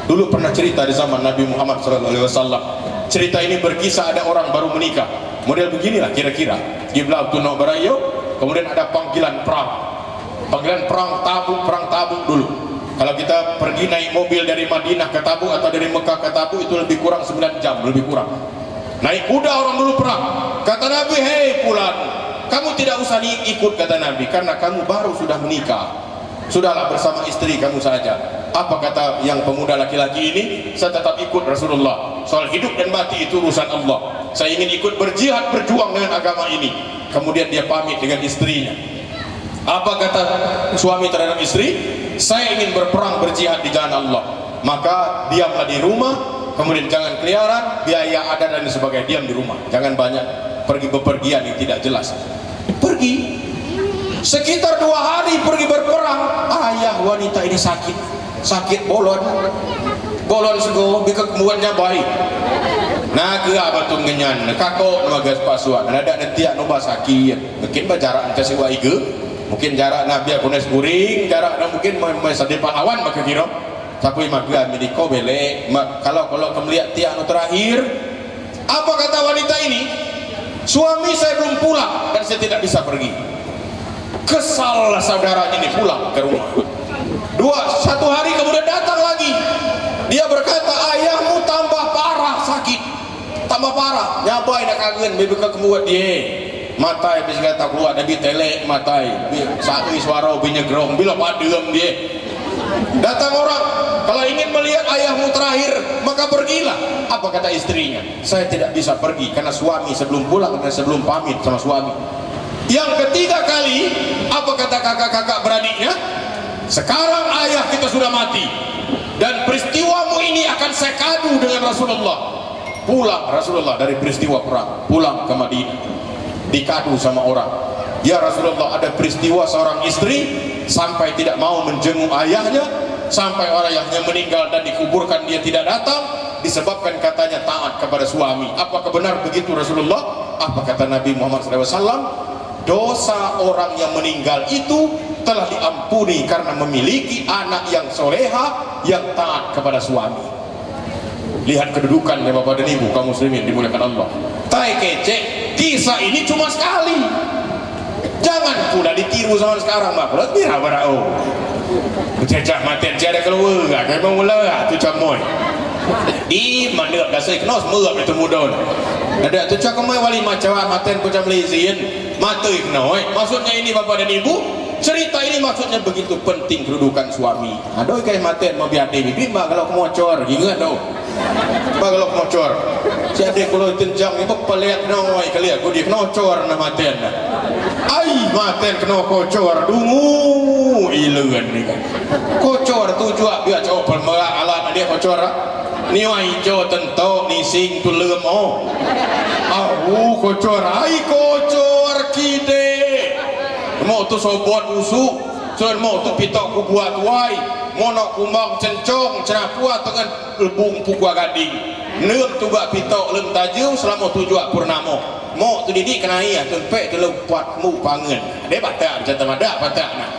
Dulu pernah cerita di zaman Nabi Muhammad SAW. Cerita ini berkisah ada orang baru menikah, model beginilah kira-kira. Giblau tuno barayo, kemudian ada panggilan perang. Panggilan perang Tabuk dulu. Kalau kita pergi naik mobil dari Madinah ke Tabuk atau dari Mekah ke Tabuk itu lebih kurang 9 jam, lebih kurang. Naik kuda orang dulu perang. Kata Nabi, hei Fulan, kamu tidak usah ikut, kata Nabi, karena kamu baru sudah menikah. Sudahlah bersama istri kamu saja. Apa kata yang pemuda laki-laki ini? Saya tetap ikut Rasulullah. Soal hidup dan mati itu urusan Allah. Saya ingin ikut berjihad, berjuang dengan agama ini. Kemudian dia pamit dengan istrinya. Apa kata suami terhadap istri? Saya ingin berperang, berjihad di jalan Allah. Maka diamlah di rumah. Kemudian jangan keliaran, biaya ada dan sebagainya. Diam di rumah, jangan banyak pergi bepergian yang tidak jelas. Pergi sekitar 2 hari pergi berperang, ayah wanita ini sakit bolon sego bika kemuannya baik nah ke apa tu ngenyan kakok magas pasuan ada nanti noba sakit mungkin jarak nanti sewa ige mungkin jarak nabi aku nes guring jarak mungkin sadip pahlawan maka kira tapi maga mediko bele kalau kemelihat tiak terakhir. Apa kata wanita ini? Suami saya belum pulang dan saya tidak bisa pergi. Kesal saudara ini pulang ke rumah. 1 hari kemudian datang lagi. Dia berkata, ayahmu tambah parah sakit, tambah parah. Nyabai nak kangen, bibi kemuat dia. Matai bisa kata keluar dari telek matai. Satu suara binyegrong bila padam dia. Datang orang, kalau ingin melihat ayahmu terakhir maka pergilah. Apa kata istrinya? Saya tidak bisa pergi karena suami sebelum pulang dan sebelum pamit sama suami. Yang ketiga kali, apa kata kakak-kakak beradiknya? Sekarang ayah kita sudah mati dan peristiwamu ini akan saya kadu dengan Rasulullah. pulang Rasulullah dari peristiwa perang, pulang ke Madinah, dikadu sama orang, ya Rasulullah, ada peristiwa seorang istri sampai tidak mau menjenguk ayahnya, sampai ayahnya meninggal dan dikuburkan dia tidak datang, disebabkan katanya taat kepada suami. Apakah benar begitu Rasulullah? Apa kata Nabi Muhammad SAW? Dosa orang yang meninggal itu telah diampuni karena memiliki anak yang soleha yang taat kepada suami. Lihat kedudukan ya Bapak dan Ibu kaum muslimin dimuliakan Allah. Tai kece, kisah ini cuma sekali. Jangan pula ditiru sama sekarang Mak. Berat bira barao. Berjajah mati tiada keluar, kayak mau mula tu camoy. Di mana dah saya kenal semua itu mudah. Ada tu camoy wali macam maten ku jam lezin. Matui kenoi, maksudnya ini Bapak dan Ibu, cerita ini maksudnya begitu penting kedudukan suami. Aduh kayak maten mau biar bibi mbak kalau kemocor, ingat dong. Mbak kalau kemocor, si adik kalau tenjang itu pelihat kenoi kalian, aku dia kenocor nama maten. Ai maten kena kocor, dungu iluan ni kan. Kocor tu juga biar cowok pelmerak alat dia kocor. Ni hijau tentu ni sing tu lemo. Kocor, ai kocor kide. Mau tu sobot usuk, soal mau tu pitok ku buat wai, mau nak kumbang cencong, cenah puat dengan lebung pukua gading. Neum tu gak pitok lem tajung selama 7 purnamo. Mau tu didik kena iya, tempek tu lempat mu pangen. Dia batak macam ada batak nak.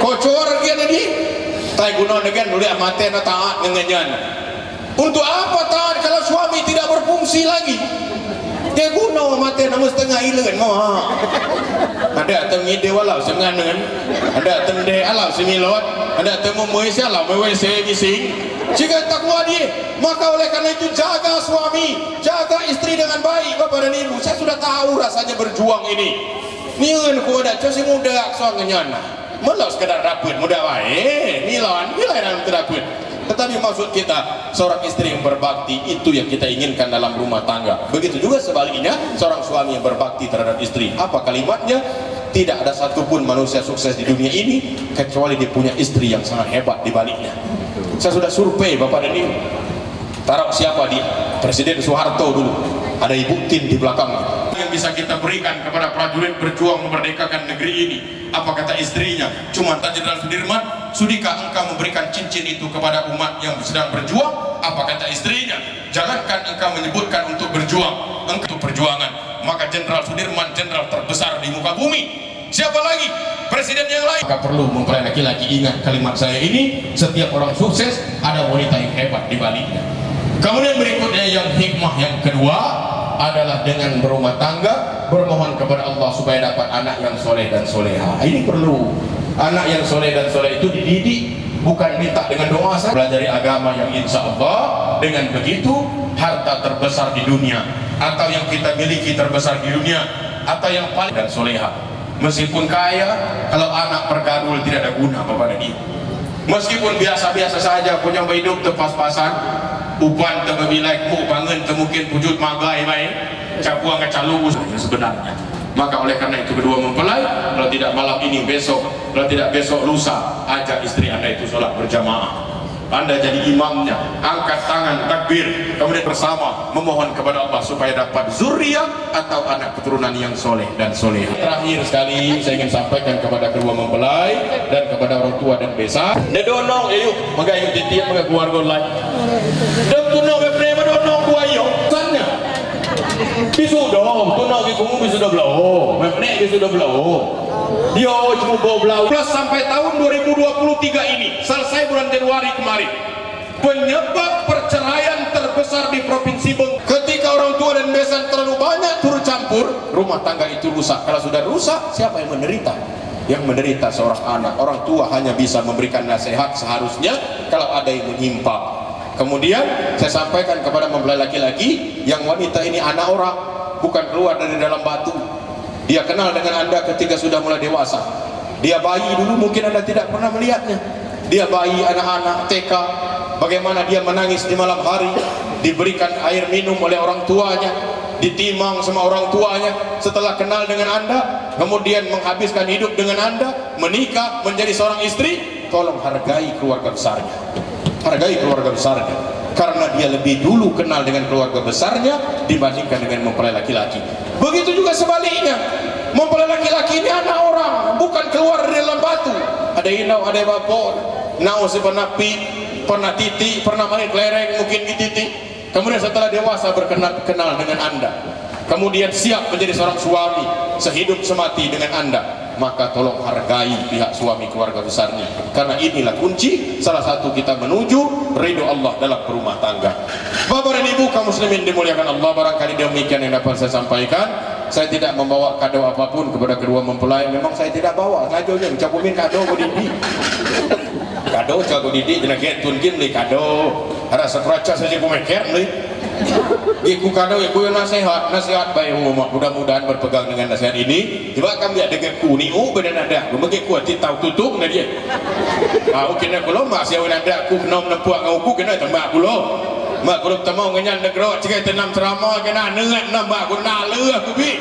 Kocor dia tadi. Tai guna dengan boleh mati nak taat ngenyan. Untuk apa taat kalau suami tidak berfungsi lagi? Dia guna mati nama setengah ilan mau. Ada tengide walau senganan, ada tende alau semilot, ada temu muisya alau mewese gising. Jika takwa dia, maka oleh karena itu jaga suami, jaga istri dengan baik Bapak dan Ibu. Saya sudah tahu rasanya berjuang ini. Niun ku ada cosi muda soalnya nyana. Melau sekedar raput muda wae, milon dalam teraput. Tetapi maksud kita seorang istri yang berbakti itu yang kita inginkan dalam rumah tangga. Begitu juga sebaliknya seorang suami yang berbakti terhadap istri. Apa kalimatnya? Tidak ada satupun manusia sukses di dunia ini kecuali dia punya istri yang sangat hebat di baliknya. Saya sudah survei Bapak dan Ibu. Taruh siapa di Presiden Soeharto dulu. Ada Ibu Tin di belakangnya. Yang bisa kita berikan kepada prajurit berjuang memerdekakan negeri ini. Apa kata istrinya? Cuma Jenderal Sudirman, sudikah engkau memberikan cincin itu kepada umat yang sedang berjuang? Apa kata istrinya? Jangankan engkau menyebutkan untuk berjuang, engkau perjuangan. Maka Jenderal Sudirman jenderal terbesar di muka bumi. Siapa lagi? Presiden yang lain. Maka perlu mempelai laki-laki ingat kalimat saya ini. Setiap orang sukses ada wanita yang hebat di baliknya. Kemudian berikutnya yang hikmah yang kedua adalah dengan berumah tangga bermohon kepada Allah supaya dapat anak yang soleh dan soleha. Ini perlu. Anak yang soleh dan soleh itu dididik, bukan minta dengan doa saja. Pelajari agama yang insya Allah dengan begitu harta terbesar di dunia atau yang kita miliki terbesar di dunia atau yang paling dan soleha. Meskipun kaya, kalau anak pergadul tidak ada guna Bapak dan Ibu. Meskipun biasa-biasa saja punya hidup tepas-pasan, uban terbilek mu bangun mungkin wujud magai baik capuang kecalus sebenarnya. Maka oleh karena itu kedua mempelai, kalau tidak malam ini besok, kalau tidak besok lusa, ajak istri Anda itu sholat berjamaah. Anda jadi imamnya, angkat tangan takbir, kemudian bersama memohon kepada Allah supaya dapat zuriat atau anak keturunan yang soleh dan soleh. Terakhir sekali saya ingin sampaikan kepada kedua mempelai dan kepada orang tua dan besan. Dedonong yuk, magayong titiap mga keluarga lain. Dan tunong beprema donong buayo, sana. Bisudong, tunong ikumu bisudah belau, mepne bisudah belau. Dia cuma bawa plus sampai tahun 2023 ini selesai bulan Januari kemarin. Penyebab perceraian terbesar di Provinsi Bengkulu. Ketika orang tua dan besan terlalu banyak turut campur, rumah tangga itu rusak. Kalau sudah rusak, siapa yang menderita? Yang menderita seorang anak. Orang tua hanya bisa memberikan nasihat seharusnya kalau ada yang menyimpang. Kemudian saya sampaikan kepada mempelai laki-laki, yang wanita ini anak orang, bukan keluar dari dalam batu. Dia kenal dengan Anda ketika sudah mulai dewasa. Dia bayi dulu mungkin Anda tidak pernah melihatnya. Dia bayi anak-anak TK, bagaimana dia menangis di malam hari, diberikan air minum oleh orang tuanya, ditimang sama orang tuanya. Setelah kenal dengan Anda, kemudian menghabiskan hidup dengan Anda, menikah menjadi seorang istri. Tolong hargai keluarga besarnya, hargai keluarga besarnya. karena dia lebih dulu kenal dengan keluarga besarnya dibandingkan dengan mempelai laki-laki. Begitu juga sebaliknya, mempelai laki-laki ini anak orang, bukan keluar dari dalam batu. Ada inau, ada bapor, nau si pernah pi, pernah titi, pernah main kelereng, mungkin di titi. Kemudian setelah dewasa kenal dengan Anda, kemudian siap menjadi seorang suami sehidup semati dengan Anda, maka tolong hargai pihak suami keluarga besarnya, karena inilah kunci salah satu kita menuju ridho Allah dalam berumah tangga. Bapak dan Ibu kaum muslimin dimuliakan Allah, barangkali demikian yang dapat saya sampaikan. Saya tidak membawa kado apapun kepada kedua mempelai, memang saya tidak bawa, ngajonya mencakumin kado ku didi. Kado caku didi jenah getun gin li kado. Ada sepraca saja ku meker li. Iku kado iku yang nasihat baik rumah, mudah-mudahan berpegang dengan nasihat ini. Coba kami ada dengan kuniu badan ada, bagi kuat tahu tutup na dia. Mungkin aku lo masih awal ada aku nom nempuak aku kena tambah aku lo. Mak aku temu ngenyan negro jika tenam ceramah kena nengat nambah aku nalu aku bi.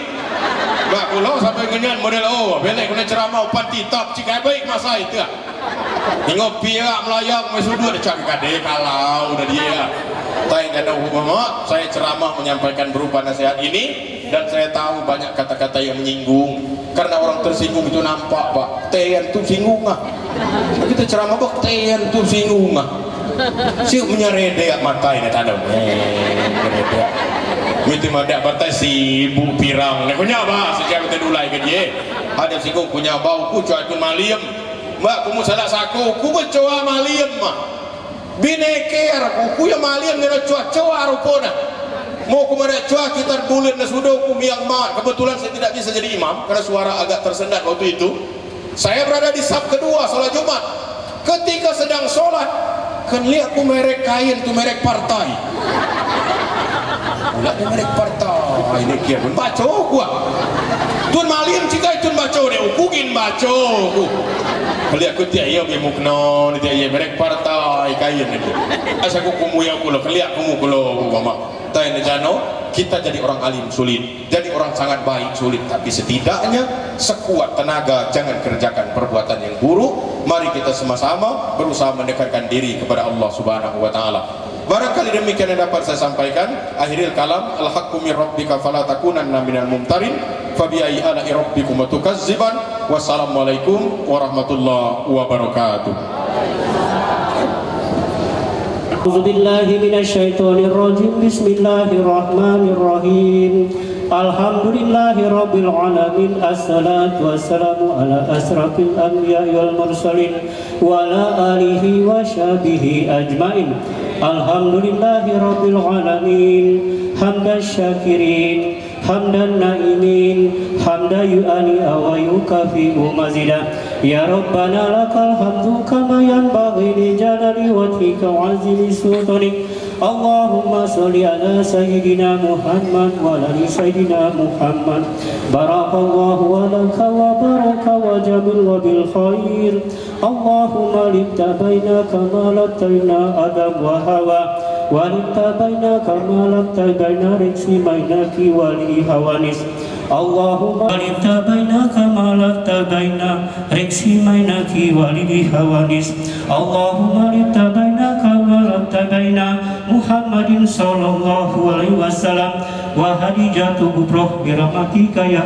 Mak aku lo sampai ngenyan model belek kena ceramah panti top jika baik masa itu. Ngopi ya melayang mesudut cari kade kalau udah dia. Tanya ada umumnya, saya ceramah menyampaikan berupa nasihat ini, dan saya tahu banyak kata-kata yang menyinggung, karena orang tersinggung itu nampak Pak, teyan tuh singgung ah. Kita ceramah Pak, teyan tuh singgung ah. Siup menyerede mata ini tanda. Mesti madak batas si bu pirang. Nak punya apa? Sejak kita dulai ke dia, ada singgung punya bau ku cuaca tu maliem. Mbak kumu salah saku, ku bercoa maliem mah. Bineker ku ya maliem ngena cuaca rupona. Mau ku mana cuaca kita bulan na sudah ku miang mat. Kebetulan saya tidak bisa jadi imam karena suara agak tersendat waktu itu. Saya berada di saf kedua salat Jumat. Ketika sedang sholat, kan lihat ku merek kain tu merek partai. Ulah dia merek partai. Ini kia pun baca ku. Tuan maliem jika itu baca dia ukugin baca ku. Lihat ku tiap ia muknon tiap ia merek partai kain itu. Asa ku kumuyang ku lo lihat kumu ku lo mama. Tanya jano kita jadi orang alim sulit, jadi orang sangat baik sulit, tapi setidaknya sekuat tenaga jangan kerjakan perbuatan yang buruk. Mari kita sama-sama berusaha mendekatkan diri kepada Allah Subhanahu wa taala. Barangkali demikian yang dapat saya sampaikan. Akhiril kalam, al-haqqu min rabbika fala takunanna minal mumtarin fa bi ayyi ala'i rabbikum tukazziban. Wassalamualaikum warahmatullahi wabarakatuh. A'udzubillahi minasyaitonirrajim. Bismillahirrahmanirrahim. Alhamdulillahi rabbil alamin. Assalatu wassalamu ala asrafil anbiya'i wal mursalin wa ala alihi wa sahbihi ajmain. Alhamdulillahi rabbil alamin. Hamdan syakirin, hamdan naimin, hamdan yu'ani wa yukafi'u mazida. Ya Rabbana lakal hamdu kama yanbaghi li jalali wajhika wa 'azimi sultanik. Allahumma sholli ala sayyidina Muhammad wa ala ali sayyidina Muhammad. Barakallahu wa laka wa baraka wa jabil wa bil khair. Allahumma libta baina kama labtaina adam wa hawa wa libta baina kama labta baina riksi mainaki wali hawanis. Allahumma libta baina kama labta baina riksi mainaki wali hawanis. Allahumma libta baina kama labta baina Muhammadin sallallahu alaihi wasallam wa hadijatu buproh birahmatika ya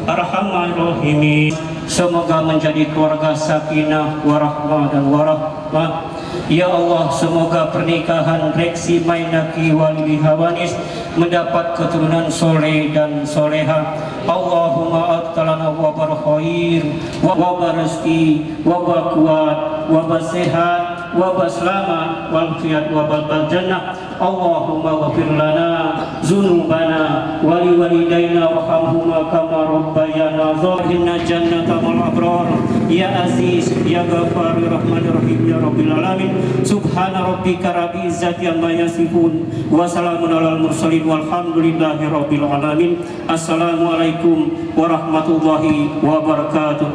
arhamar rahimin. Semoga menjadi keluarga sakinah warahmah dan warahmah. Ya Allah, semoga pernikahan Reksi Mainaki Wali Hawanis mendapat keturunan soleh dan soleha. Allahumma aktalana wa barkhair wa barizki wa bakuat wa basehat wa baslama wal fiyat wa bal jannah. Allahumma ghafir lana dzunubana wa li walidayna warhamhuma kama rabbayana shaghirna jannata wal abrar. Ya Aziz ya Ghaffar ya Rahman Rahim ya Rabbil alamin. Subhana rabbika rabbil izzati amma yasifun wa salamun alal mursalin walhamdulillahi rabbil alamin. Assalamualaikum warahmatullahi wabarakatuh.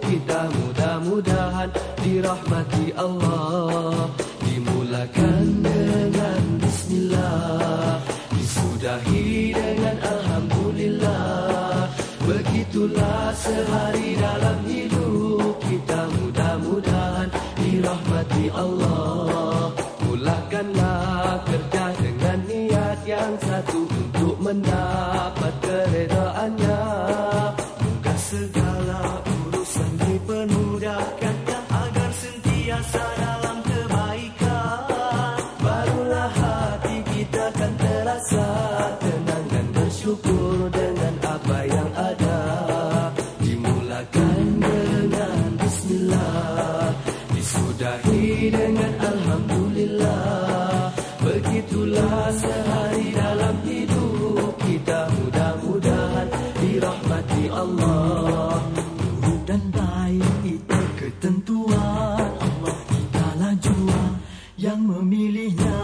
kita mudah-mudahan dirahmati Allah. Dimulakan dengan bismillah, disudahi dengan alhamdulillah. Begitulah sehari dalam hidup kita, mudah-mudahan dirahmati Allah. Mulakanlah kerja dengan niat yang satu untuk mendapat keredaannya. Moga segala urusan dipermudahkan agar sentiasa dalam kebaikan. Barulah hati kita akan terasa tenang dan bersyukur dengan apa yang ada. Dimulakan dengan bismillah, disudahi dengan alhamdulillah. Begitulah sehari dalam hidup kita, mudah-mudahan dirahmati Allah. Buruk dan baik itu ketentuan Allah, kitalah jua yang memilihnya.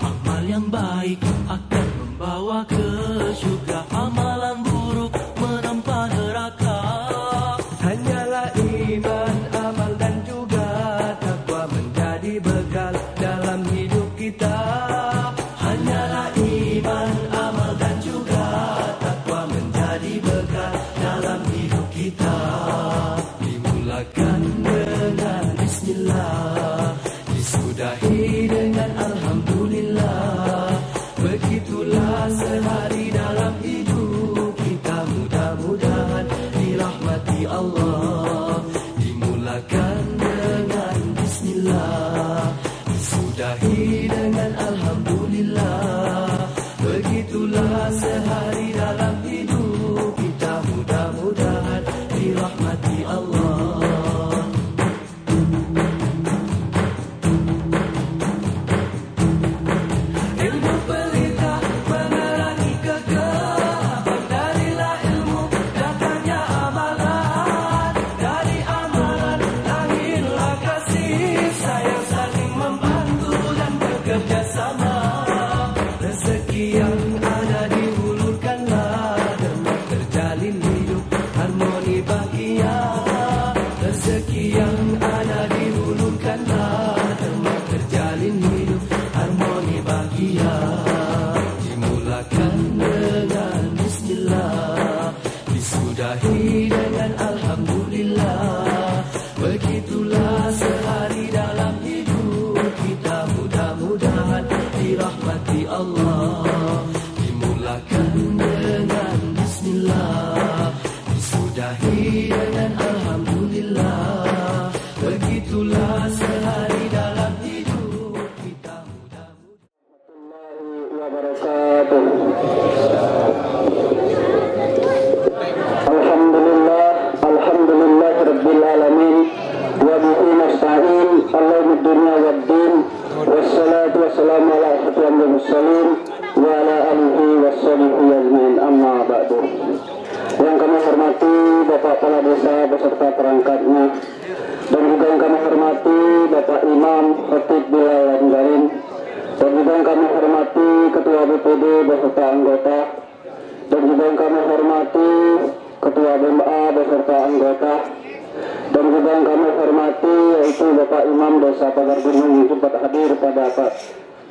Amal yang baik akan membawa ke syurga, amalan buruk menempa neraka. Hanyalah iman, amal dan juga takwa menjadi bekal dalam hidup kita. Hanyalah iman, amal dan juga takwa menjadi bekal dalam hidup kita. Dimulakan dengan bismillah, disudahi dengan alhamdulillah. Begitulah sehari dalam hidup kita, mudah-mudahan dirahmati Allah. Dimulakan dengan bismillah, disudahi dengan alhamdulillah. Begitulah sehari dalam hidup kita, mudah-mudahan dirahmati Allah. Ilmu pelita menerangi kegelapan, darilah ilmu datangnya amalan. Dari amalan lahirlah kasih sayang, saling membantu dan bekerja sama. Rezeki yang ada diulurkanlah, demi terjalin hidup harmoni bahagia. Rezeki yang ada diulurkanlah, demi terjalin hidup harmoni bahagia. Dimulakan dengan bismillah, disudahi dengan alhamdulillah. Begitulah sehari dalam hidup kita, mudah-mudahan dirahmati Allah. Dimulakan dengan bismillah, disudahi dengan alhamdulillah. Begitulah sehari dalam hidup kita, mudah-mudahan wabarakatuh. Alhamdulillah rabbil alamin wa bihi nasta'in ala dunya waddin, wassalatu wassalamu ala asyrafil mursalin wa ala alihi washabihi ajmain, amma ba'du. Yang kami hormati Bapak Kepala Desa beserta perangkatnya, dan juga yang kami hormati Bapak Imam Khatib Bilal Garin, dan juga yang kami hormati Ketua BPD beserta anggota, dan juga yang kami hormati Ketua BMA beserta anggota, dan juga yang kami hormati yaitu Bapak Imam Desa Pagar Gunung yang sempat hadir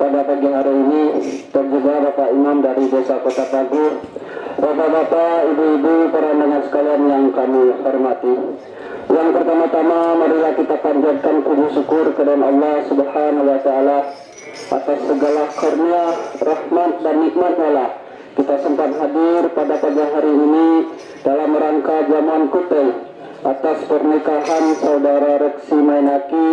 pada pagi hari ini, dan juga Bapak Imam dari Desa Kota Pagu, Bapak-bapak, ibu-ibu, para pendengar sekalian yang kami hormati. Yang pertama-tama marilah kita panjatkan puji syukur kepada Allah Subhanahu wa taala atas segala karunia, rahmat dan nikmat-Nya lah. Kita sempat hadir pada pagi hari ini dalam rangka jamuan kutai atas pernikahan saudara Reksi Mainaki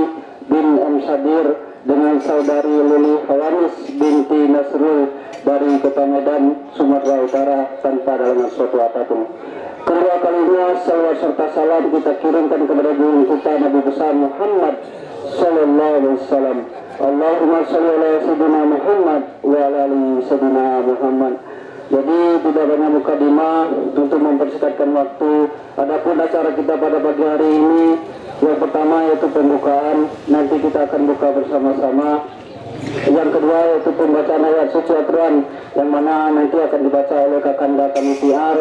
bin M. Sadir dengan saudari Luli Hawanis binti Nasrul dari Kota Medan, Sumatera Utara, tanpa dalam suatu apapun. Kedua kalinya salawat serta salam kita kirimkan kepada guru kita Nabi besar Muhammad sallallahu alaihi wasallam. Allahumma shalli ala sayyidina Muhammad wa ala ali sayyidina Muhammad. Jadi tidak banyak mukadimah untuk mempersingkatkan waktu. Adapun acara kita pada pagi hari ini, yang pertama yaitu pembukaan, nanti kita akan buka bersama-sama. Yang kedua yaitu pembacaan ayat suci Al-Quran yang mana nanti akan dibaca oleh Kakanda kami PR.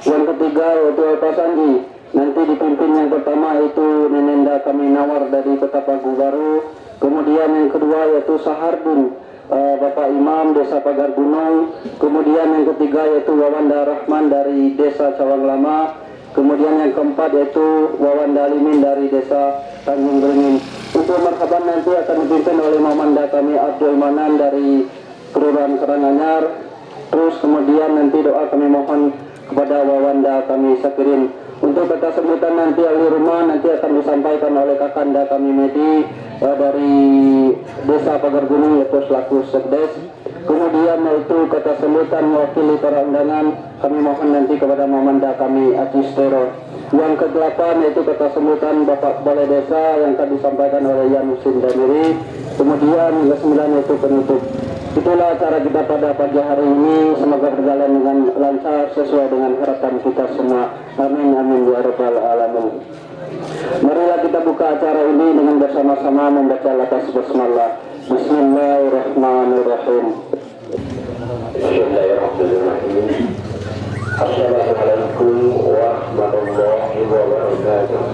Yang ketiga yaitu Pak Sanji Nanti dipimpin yang pertama itu Nenenda kami Nawar dari Kota Pagu Baru. Kemudian yang kedua yaitu Sahardun, Bapak Imam Desa Pagar Gunung. Kemudian yang ketiga yaitu Wawanda Rahman dari Desa Cawang Lama. Kemudian yang keempat yaitu Wawanda Limin dari Desa Tanjung Beringin. Untuk marhaban nanti akan dipimpin oleh Mamanda kami Abdul Manan dari Kelurahan Karanganyar. Terus kemudian nanti doa kami mohon kepada Wawanda kami Sakirin. Untuk kata sebutan nanti ahli rumah nanti akan disampaikan oleh Kakanda kami Medi dari Desa Pagar Gunung yaitu selaku Sekdes. Kemudian yaitu kata sebutan mewakili para undangan kami mohon nanti kepada Mamanda kami Acistero. Yang ke-8 yaitu kata sebutan Bapak Balai Desa yang akan disampaikan oleh Yan Husin Damiri. Kemudian yang ke-9 yaitu penutup. Itulah acara kita pada pagi hari ini. Semoga berjalan dengan lancar sesuai dengan harapan kita semua. Amin amin ya rabbal alamin. Marilah kita buka acara ini dengan bersama-sama membaca lafaz basmalah. Bismillahirrahmanirrahim. Bismillahirrahmanirrahim. Assalamualaikum warahmatullahi wabarakatuh.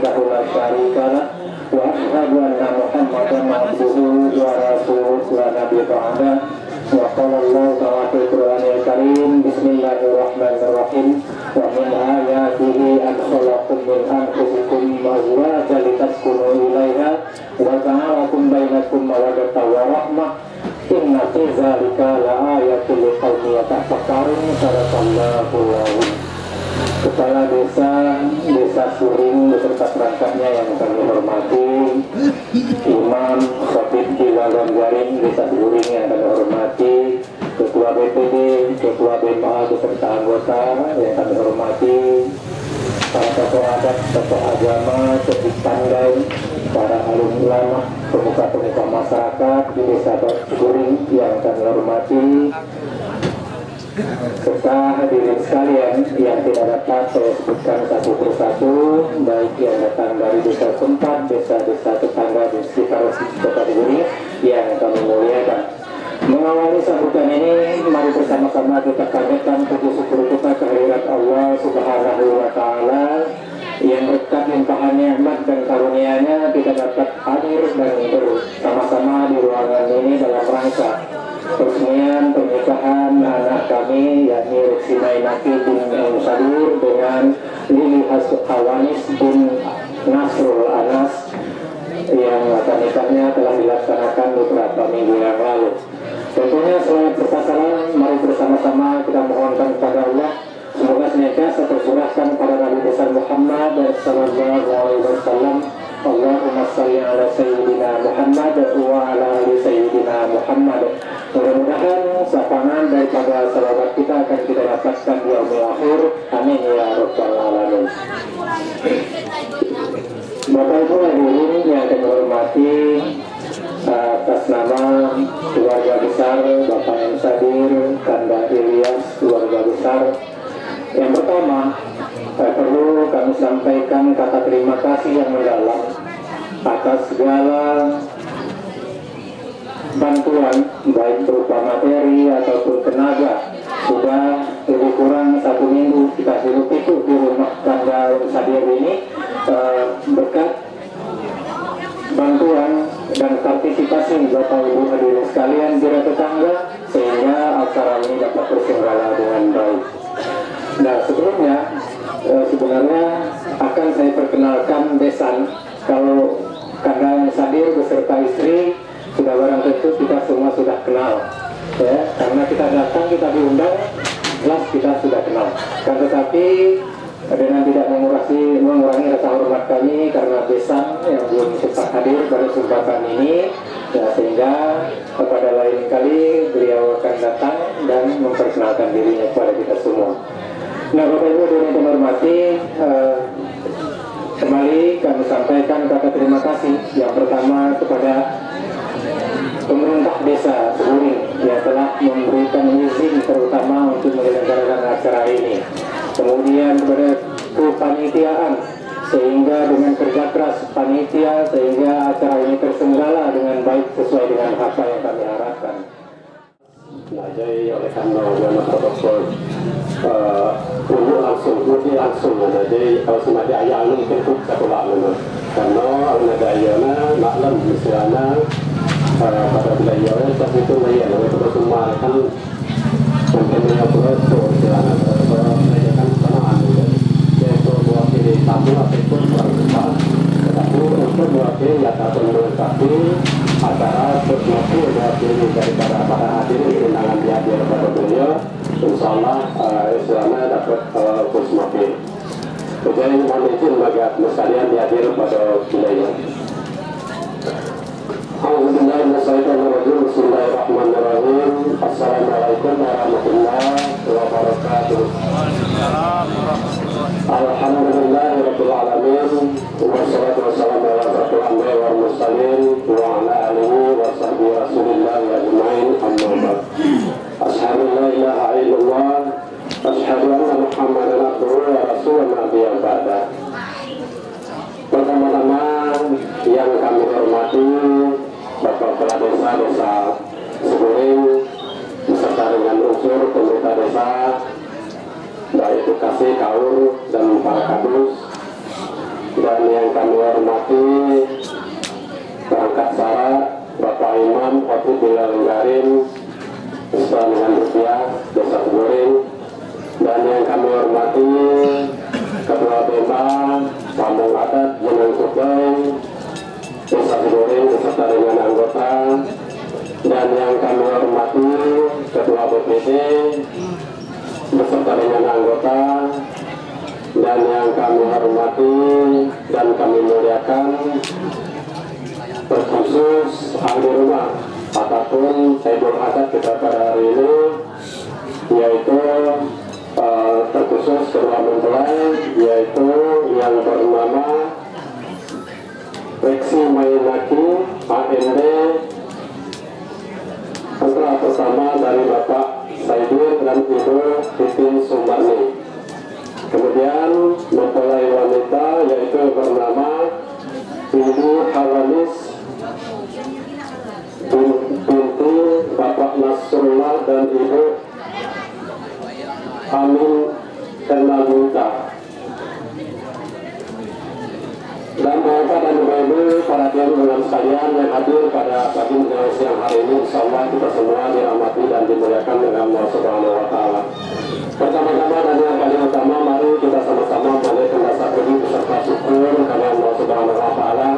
wahdahu la syarika lah wa asyhadu anna Muhammadan abduhu wa rasuluhu la nabiyya ba'da. Wa qala Allah ta'ala fil Qur'anil Karim bismillahirrahmanirrahim wa min ayatihi an khalaqakum min anfusikum azwajan litaskunu ilaiha wa ja'alakum bainakum mawaddatan wa rahmah inna fi dzalika laayatin liqaumin yatafakkarun. Sadaqallahul azim. Kepala Desa Suring beserta perangkatnya yang kami hormati, Imam Khatib Kilagan Garing Desa Suring yang kami hormati, Ketua BPD, Ketua BMA beserta anggota yang kami hormati, para tokoh adat, tokoh agama, tokoh pandai, para alim ulama, pemuka-pemuka masyarakat di Desa Suring yang kami hormati, serta hadirin sekalian yang tidak dapat saya sebutkan satu persatu, baik yang datang dari desa tempat, desa-desa tetangga di sekitar kota Suring yang kami muliakan. Mengawali sambutan ini, mari bersama-sama kita panjatkan puji syukur kita kehadirat Allah Subhanahu wa Ta'ala yang berkat limpahan nikmat dan karunia-Nya kita dapat hadir dan bersama-sama di ruangan ini dalam rangka peresmian pernikahan anak kami yakni Ruksina Inaki bin Sadur dengan Lili Hawanis bin Nasrul Anas yang nikahnya telah dilaksanakan beberapa minggu yang lalu. Tentunya selain berpasangan, mari bersama-sama kita mohonkan kepada Allah semoga senantiasa tercurahkan pada Nabi besar Muhammad sallallahu alaihi wasallam. Allahumma shalli ala sayyidina Muhammad wa ala ali sayyidina Muhammad. Mudah-mudahan sapangan daripada salawat kita akan kita dapatkan di yaumil akhir. Amin ya rabbal alamin. Bapak Ibu hadirin yang kami hormati, atas nama keluarga besar Bapak M. Sadir, Kanda Ilyas, keluarga besar, yang pertama perlu kami sampaikan kata terima kasih yang mendalam atas segala bantuan baik berupa materi ataupun tenaga. Sudah lebih kurang 1 minggu kita hidup itu di rumah Kanda Sadir ini berkat bantuan dan partisipasi Bapak Ibu hadirin sekalian di tetangga sehingga acara ini dapat terselenggara dengan baik. Nah, sebelumnya sebenarnya akan saya perkenalkan besan. Kalau Kanda Sadir beserta istri sudah barang tentu kita semua sudah kenal, ya, karena kita datang, kita diundang, jelas kita sudah kenal. Kan tetapi dengan tidak mengurangi rasa hormat kami karena besan yang belum sempat hadir pada kesempatan ini, ya, sehingga pada lain kali beliau akan datang dan memperkenalkan dirinya kepada kita semua. Nah, Bapak Ibu yang hormati, kembali kami sampaikan kata terima kasih yang pertama kepada pemerintah desa Suring yang telah memberikan izin terutama untuk menyelenggarakan acara ini. Kemudian kepada kepanitiaan sehingga dengan kerja keras panitia sehingga acara ini terselenggara dengan baik sesuai dengan apa yang kami harapkan. Nah, jadi oleh karena dalam protokol dulu langsung jadi kalau semati ayah mungkin pun sekolah karena ada ayahnya maklum misalnya pada beliau saat itu layan oleh semua kan mungkin beliau itu jalan saya kan pernah yaitu mewakili tamu ataupun warga tetapi untuk mewakili ya tak melengkapi acara sesuatu mewakili daripada para hadirin undangan dihadir pada beliau insyaallah istilahnya dapat kusmafi. Jadi mohon izin bagi sekalian dihadir pada beliau. Bismillahirrahmanirrahim. Assalamualaikum warahmatullahi wabarakatuh. Alhamdulillahirabbil alamin. Wassalatu wassalamu ala asyrofil anbiya'i wal mursalin wa ala alihi wa sahbihi rasulillahi ajma'in. Amma ba'd. Asyhadu an la ilaha illallah asyhadu anna Muhammadan abduhu wa rasuluhu nabiyyan ba'da. Pertama-tama yang kami hormati Bapak Kepala Desa Suring beserta dengan unsur pemerintah desa, baik itu kasih, kaur, dan para kadus, dan yang kami hormati perangkat syarat Bapak Imam Khotib Bilal Garin Ustaz dengan Rupiah Desa Seguring, dan yang kami hormati Ketua BEMA Pamong Adat Jenang Subeng Desa Seguring beserta dengan anggota, dan yang kami hormati Ketua BPD beserta dengan anggota, dan yang kami hormati dan kami muliakan terkhusus ahli rumah ataupun taibul adat kita pada hari ini, yaitu terkhusus kedua mempelai, yaitu yang bernama Reksi Mainaki AMD, putra pertama dari Bapak Saidir dan Ibu Titin Sumarni. Kemudian mempelai wanita yaitu bernama Ibu Hawanis binti Bapak Nasrullah dan Ibu Amin Tenabunta. Dan Bapak dan Ibu para jemaah sekalian yang hadir pada pagi dan siang hari ini, insyaallah kita semua dirahmati dan dimuliakan oleh Allah Subhanahu wa taala. Pertama-tama dan yang paling utama, mari kita sama-sama menaikkan rasa puji beserta syukur kepada Allah Subhanahu wa taala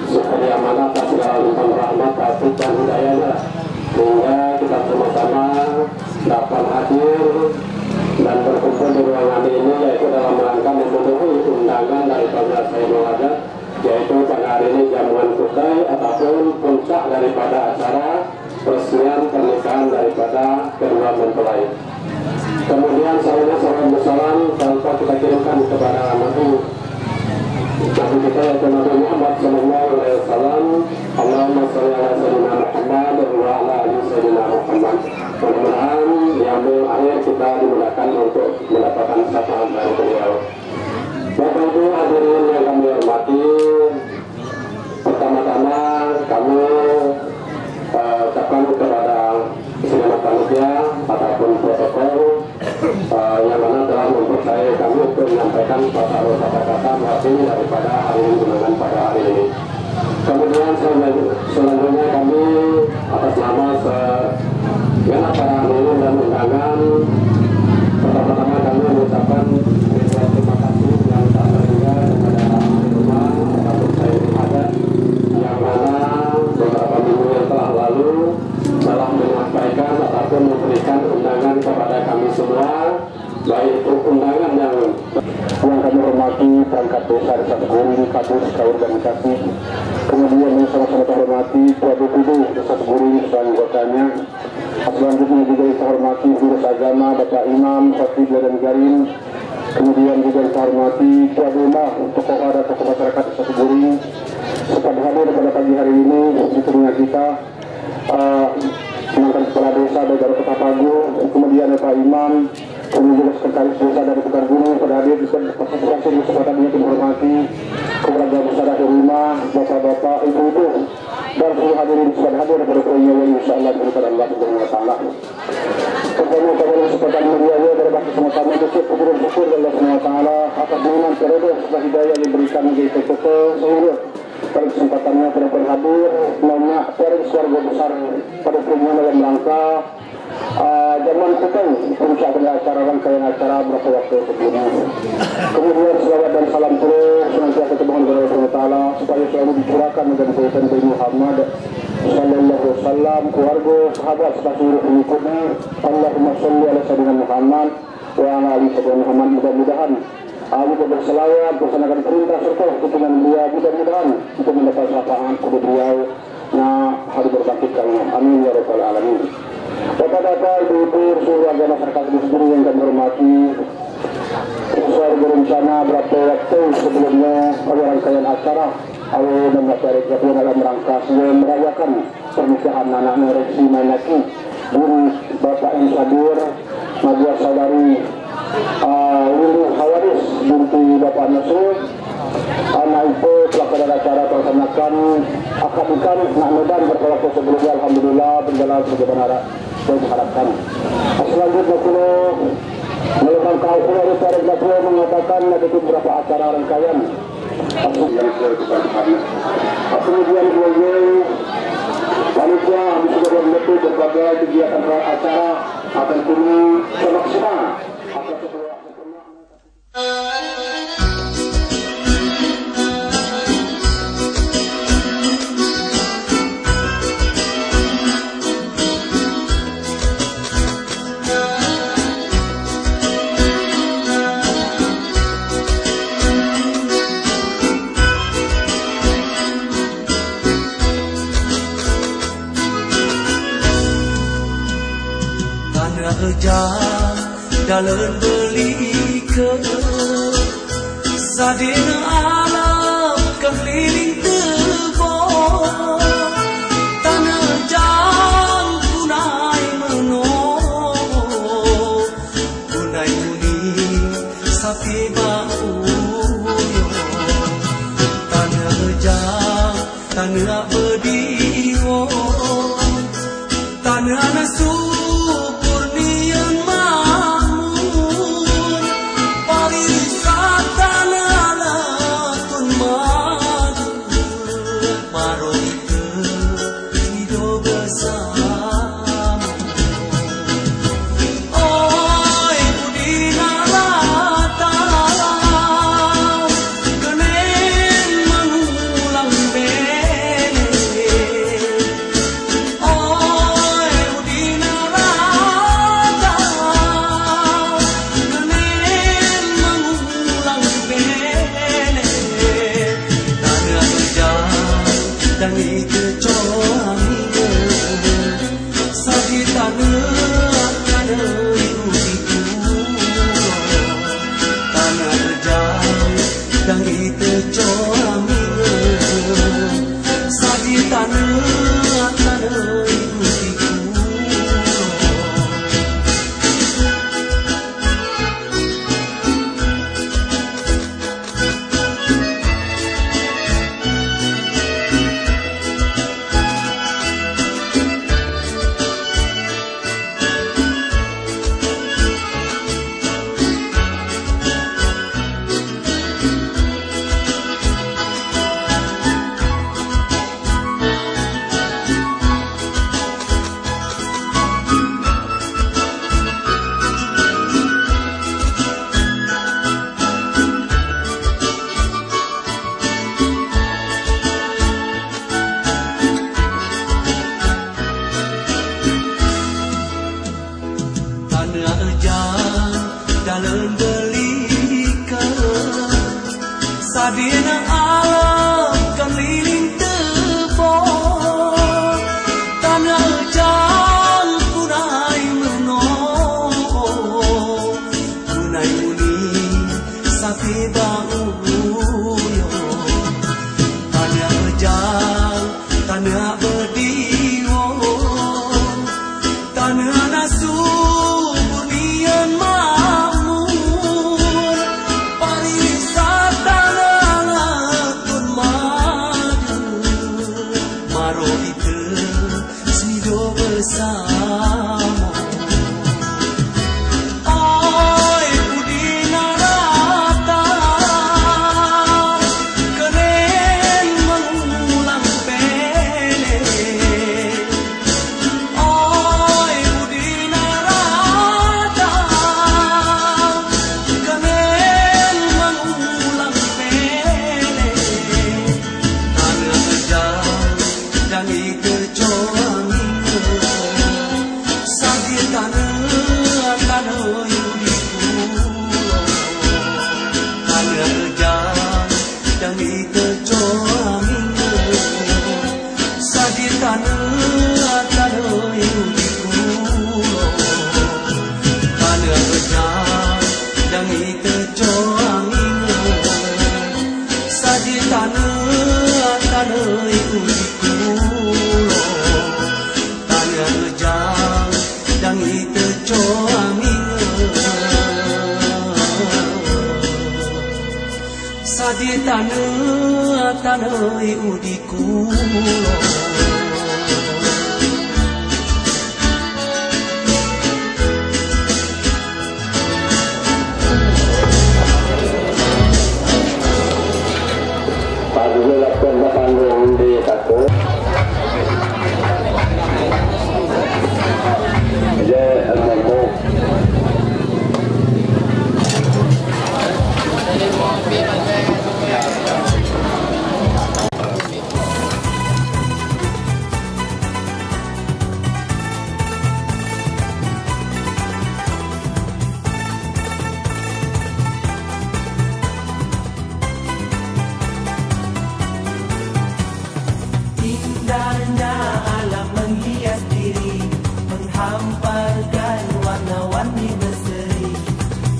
supaya amanah atas segala limpahan rahmat, taufik dan hidayahnya, sehingga kita sama-sama dapat hadir dan berkumpul di ruangan ini, yaitu dalam rangka memenuhi undangan daripada Sayyidul Adat, yaitu pada hari ini jamuan kutai ataupun puncak daripada acara peresmian pernikahan daripada kedua mempelai. Kemudian salam salam tanpa kita kirimkan kepada Nabi kita yaitu Nabi Muhammad sallallahu alaihi wasallam. Allahumma shalli ala sayyidina Muhammad wa ala ali sayyidina Muhammad. Mudah-mudahan di akhir kita dimudahkan untuk mendapatkan syafaat dari beliau. Bapak Ibu hadirin yang kami hormati, pertama-tama kami ucapkan kepada segenap panitia ataupun protokol yang mana telah mempercayai kami untuk menyampaikan kata-kata mewakili daripada hari ini undangan pada hari ini. Kemudian selanjutnya kami atas nama segenap para hadirin dan undangan, pertama-tama kami mengucapkan terima kasih yang tak terhingga kepada ahli rumah ataupun Sayyidul Adat yang mana beberapa minggu yang telah lalu telah menyampaikan ataupun memberikan undangan kepada kami semua, baik itu undangan yang kami hormati perangkat desa Desa Seguring, Kadus, Organisasi, kemudian yang sama-sama kita hormati Ketua BPD Desa Seguring dan anggotanya. Selanjutnya juga kita hormati Guru Agama Bapak Imam Khotib dan Garin, kemudian juga kita hormati Ketua BEMA, tokoh adat, tokoh masyarakat Desa Seguring, sempat hadir pada pagi hari ini di tengah kita. Mantan kepala desa dari Kota Pagu, kemudian Pak Imam, kemudian juga sekretaris desa dari Kota Gunung, pada hadir di kesempatan ini dihormati keluarga besar dari rumah, bapak-bapak, ibu-ibu, dan seluruh hadirin sudah hadir pada poinnya yang insyaallah daripada Allah Subhanahu wa taala. Kemudian pada kesempatan mulia dari bagi sama-sama bersyukur Allah Subhanahu wa taala atas nikmat periode serta hidayah yang diberikan bagi kita seluruh. Pada kesempatannya pada berhadir banyak dari keluarga besar pada kunjungan dalam rangka zaman kutai puncak dari acara rangkaian acara beberapa waktu sebelumnya. Kemudian selawat dan salam terus senantiasa kepada Allah Subhanahu wa taala supaya selalu dicurahkan dan kebaikan Nabi Muhammad sallallahu alaihi wasallam, keluarga, sahabat serta seluruh pengikutnya. Allahumma shalli ala sayyidina Muhammad wa ala ali sayyidina Muhammad. Mudah-mudahan kita berselawat, melaksanakan perintah serta tuntunan beliau, mudah-mudahan untuk mendapat syafaat kepada beliau. Nah, hari berbangkitkan. Amin ya rabbal alamin. Bapak-bapak, ibu-ibu, seluruh warga masyarakat di seluruh yang kami hormati, sesuai berencana berapa waktu sebelumnya pada rangkaian acara awal dan acara dalam rangka sebelum merayakan pernikahan anak Reksi Mainaki Guru Bapak Insadir Najwa Saudari Ibu Hawanis binti Bapak Nasrul. Anak itu pelaksanaan acara terlaksanakan akad nikah nak medan pada waktu sebelumnya, alhamdulillah berjalan sebagaimana yang diharapkan. Selanjutnya pula melakukan kau dari para mengatakan ada beberapa acara rangkaian Kemudian panitia habis sudah membentuk berbagai kegiatan acara akan kami semaksimal. Dalam beli ke sadina alam keliling tebon tanah jang kunai menong kunai kuning sapi bau tanah jang tanah bediwo tanah nasu Sadina alam keliling tebon tanah jang kunai menong kunai kuning sapi bau tanah jang tanah bediwo tanah nasu bunian makmur pariwisata Sadi tanah udiku Untuk panggung di satu. Indahnya alam menghias diri, menghamparkan warna-warni berseri,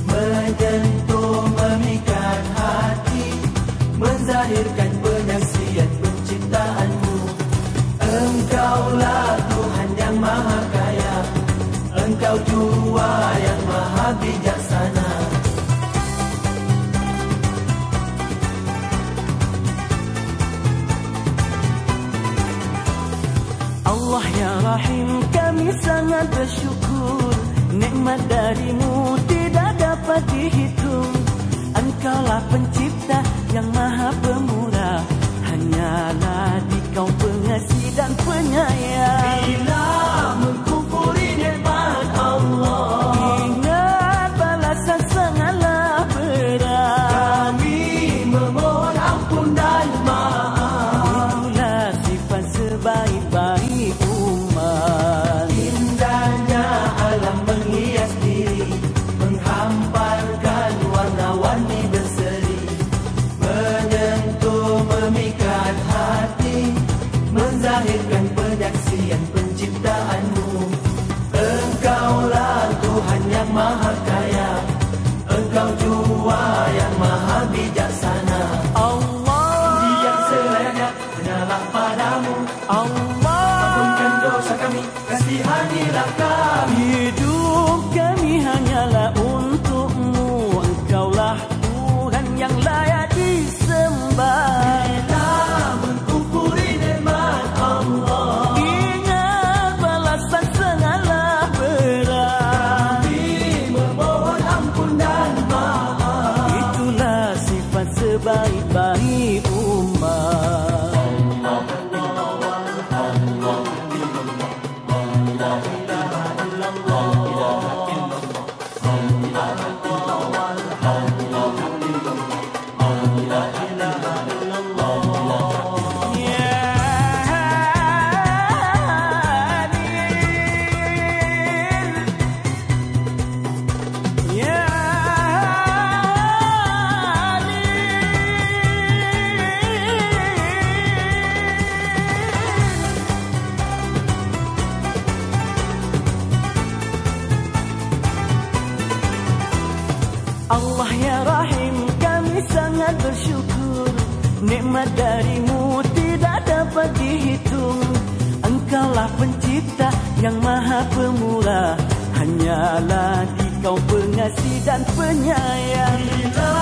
menyentuh memikat hati, menzahirkan penyaksian penciptaanmu. Engkaulah Tuhan yang maha kaya, Engkau jua yang maha bijaksana. Allah ya Rahim, kami sangat bersyukur, nikmat darimu tidak dapat dihitung. Engkaulah pencipta yang maha pemurah, hanyalah Dikau pengasih dan penyayang. Bila mengkufuri nikmat Allah, ingat balasan sangatlah berat. Kami memohon ampun dan maaf, itulah sifat sebaik-baik umat. Indahnya alam menghias diri, menghamparkan warna-warni berseri, menyentuh memikat hati, menzahirkan penyaksian penciptaanmu. Engkaulah Tuhan yang maha kaya, Engkau jua yang maha bijaksana. Allah, yang selayaknya hanyalah padamu. Allah, ampunkan dosa kami, kasihanilah kami. Hidup kami hanyalah untukmu, Engkaulah Tuhan yang layak disembah. Bila mengkufuri nikmat Allah, ingat balasan sangatlah berat. Kami memohon ampun dan maaf, itulah sifat sebaik-baik umat. Allah ya Rahim, kami sangat bersyukur, nikmat darimu tidak dapat dihitung. Engkaulah pencipta yang maha pemurah, hanyalah Dikau pengasih dan penyayang. Bila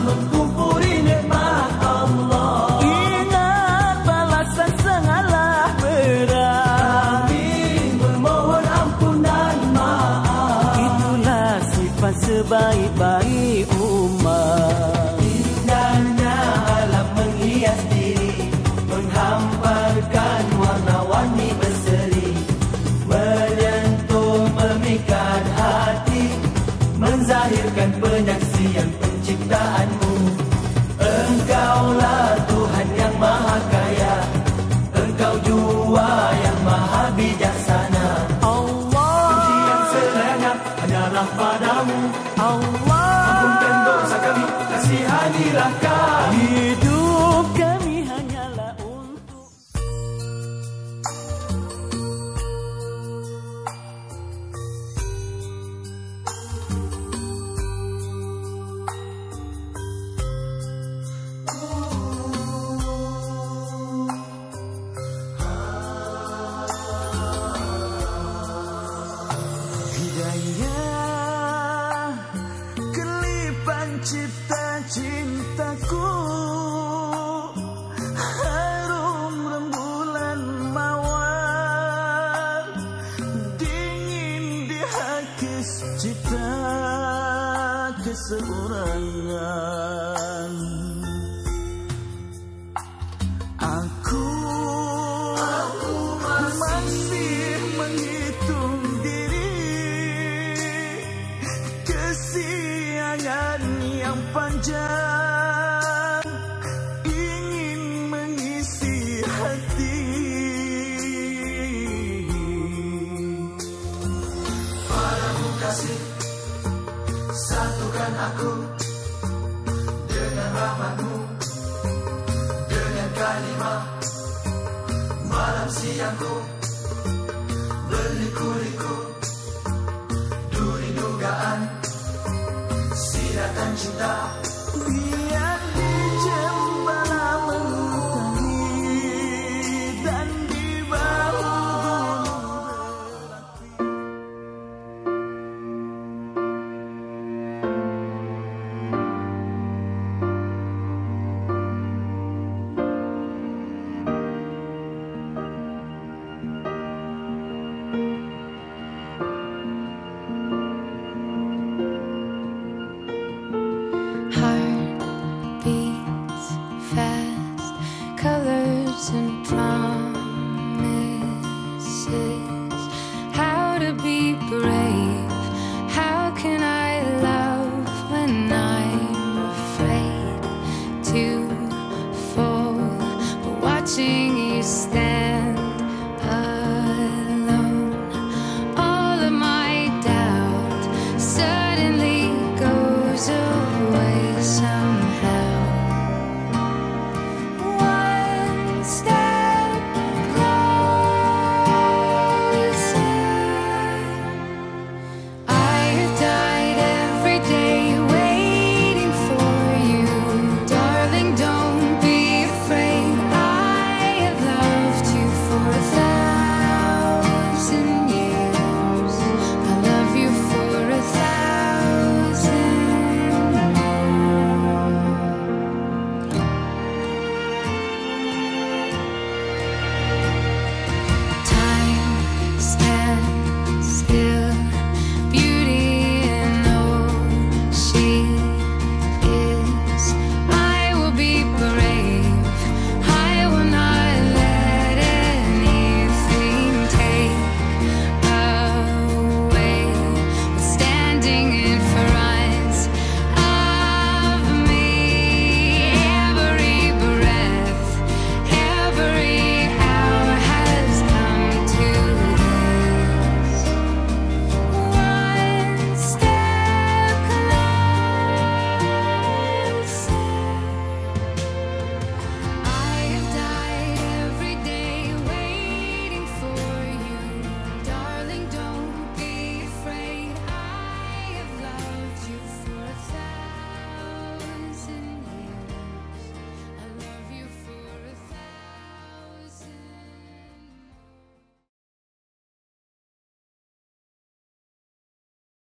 mengkufuri nikmat Allah, ingat balasan sangatlah berat. Kami memohon ampun dan maaf, itulah sifat sebaik-baik umat. Indahnya alam menghias diri, menghamparkan warna-warni berseri, menyentuh memikat hati, menzahirkan penyaksian penciptaanmu. Engkaulah Tuhan yang maha kaya, Engkau jua yang maha bijaksana. Allah, yang selayaknya hanyalah padamu. Allah, ampunkan dosa kami, kasihanilah kami. Hidup kami hanyalah untuk hidayah, kelipan cipta cintaku, harum rembulan mawar, dingin di hati cita keseorangan. hujan ingin mengisi hati. Padamu kasih, satukan aku dengan rahmat-Mu, dengan kalimat malam siangku, berliku-liku duri dugaan, siratan cinta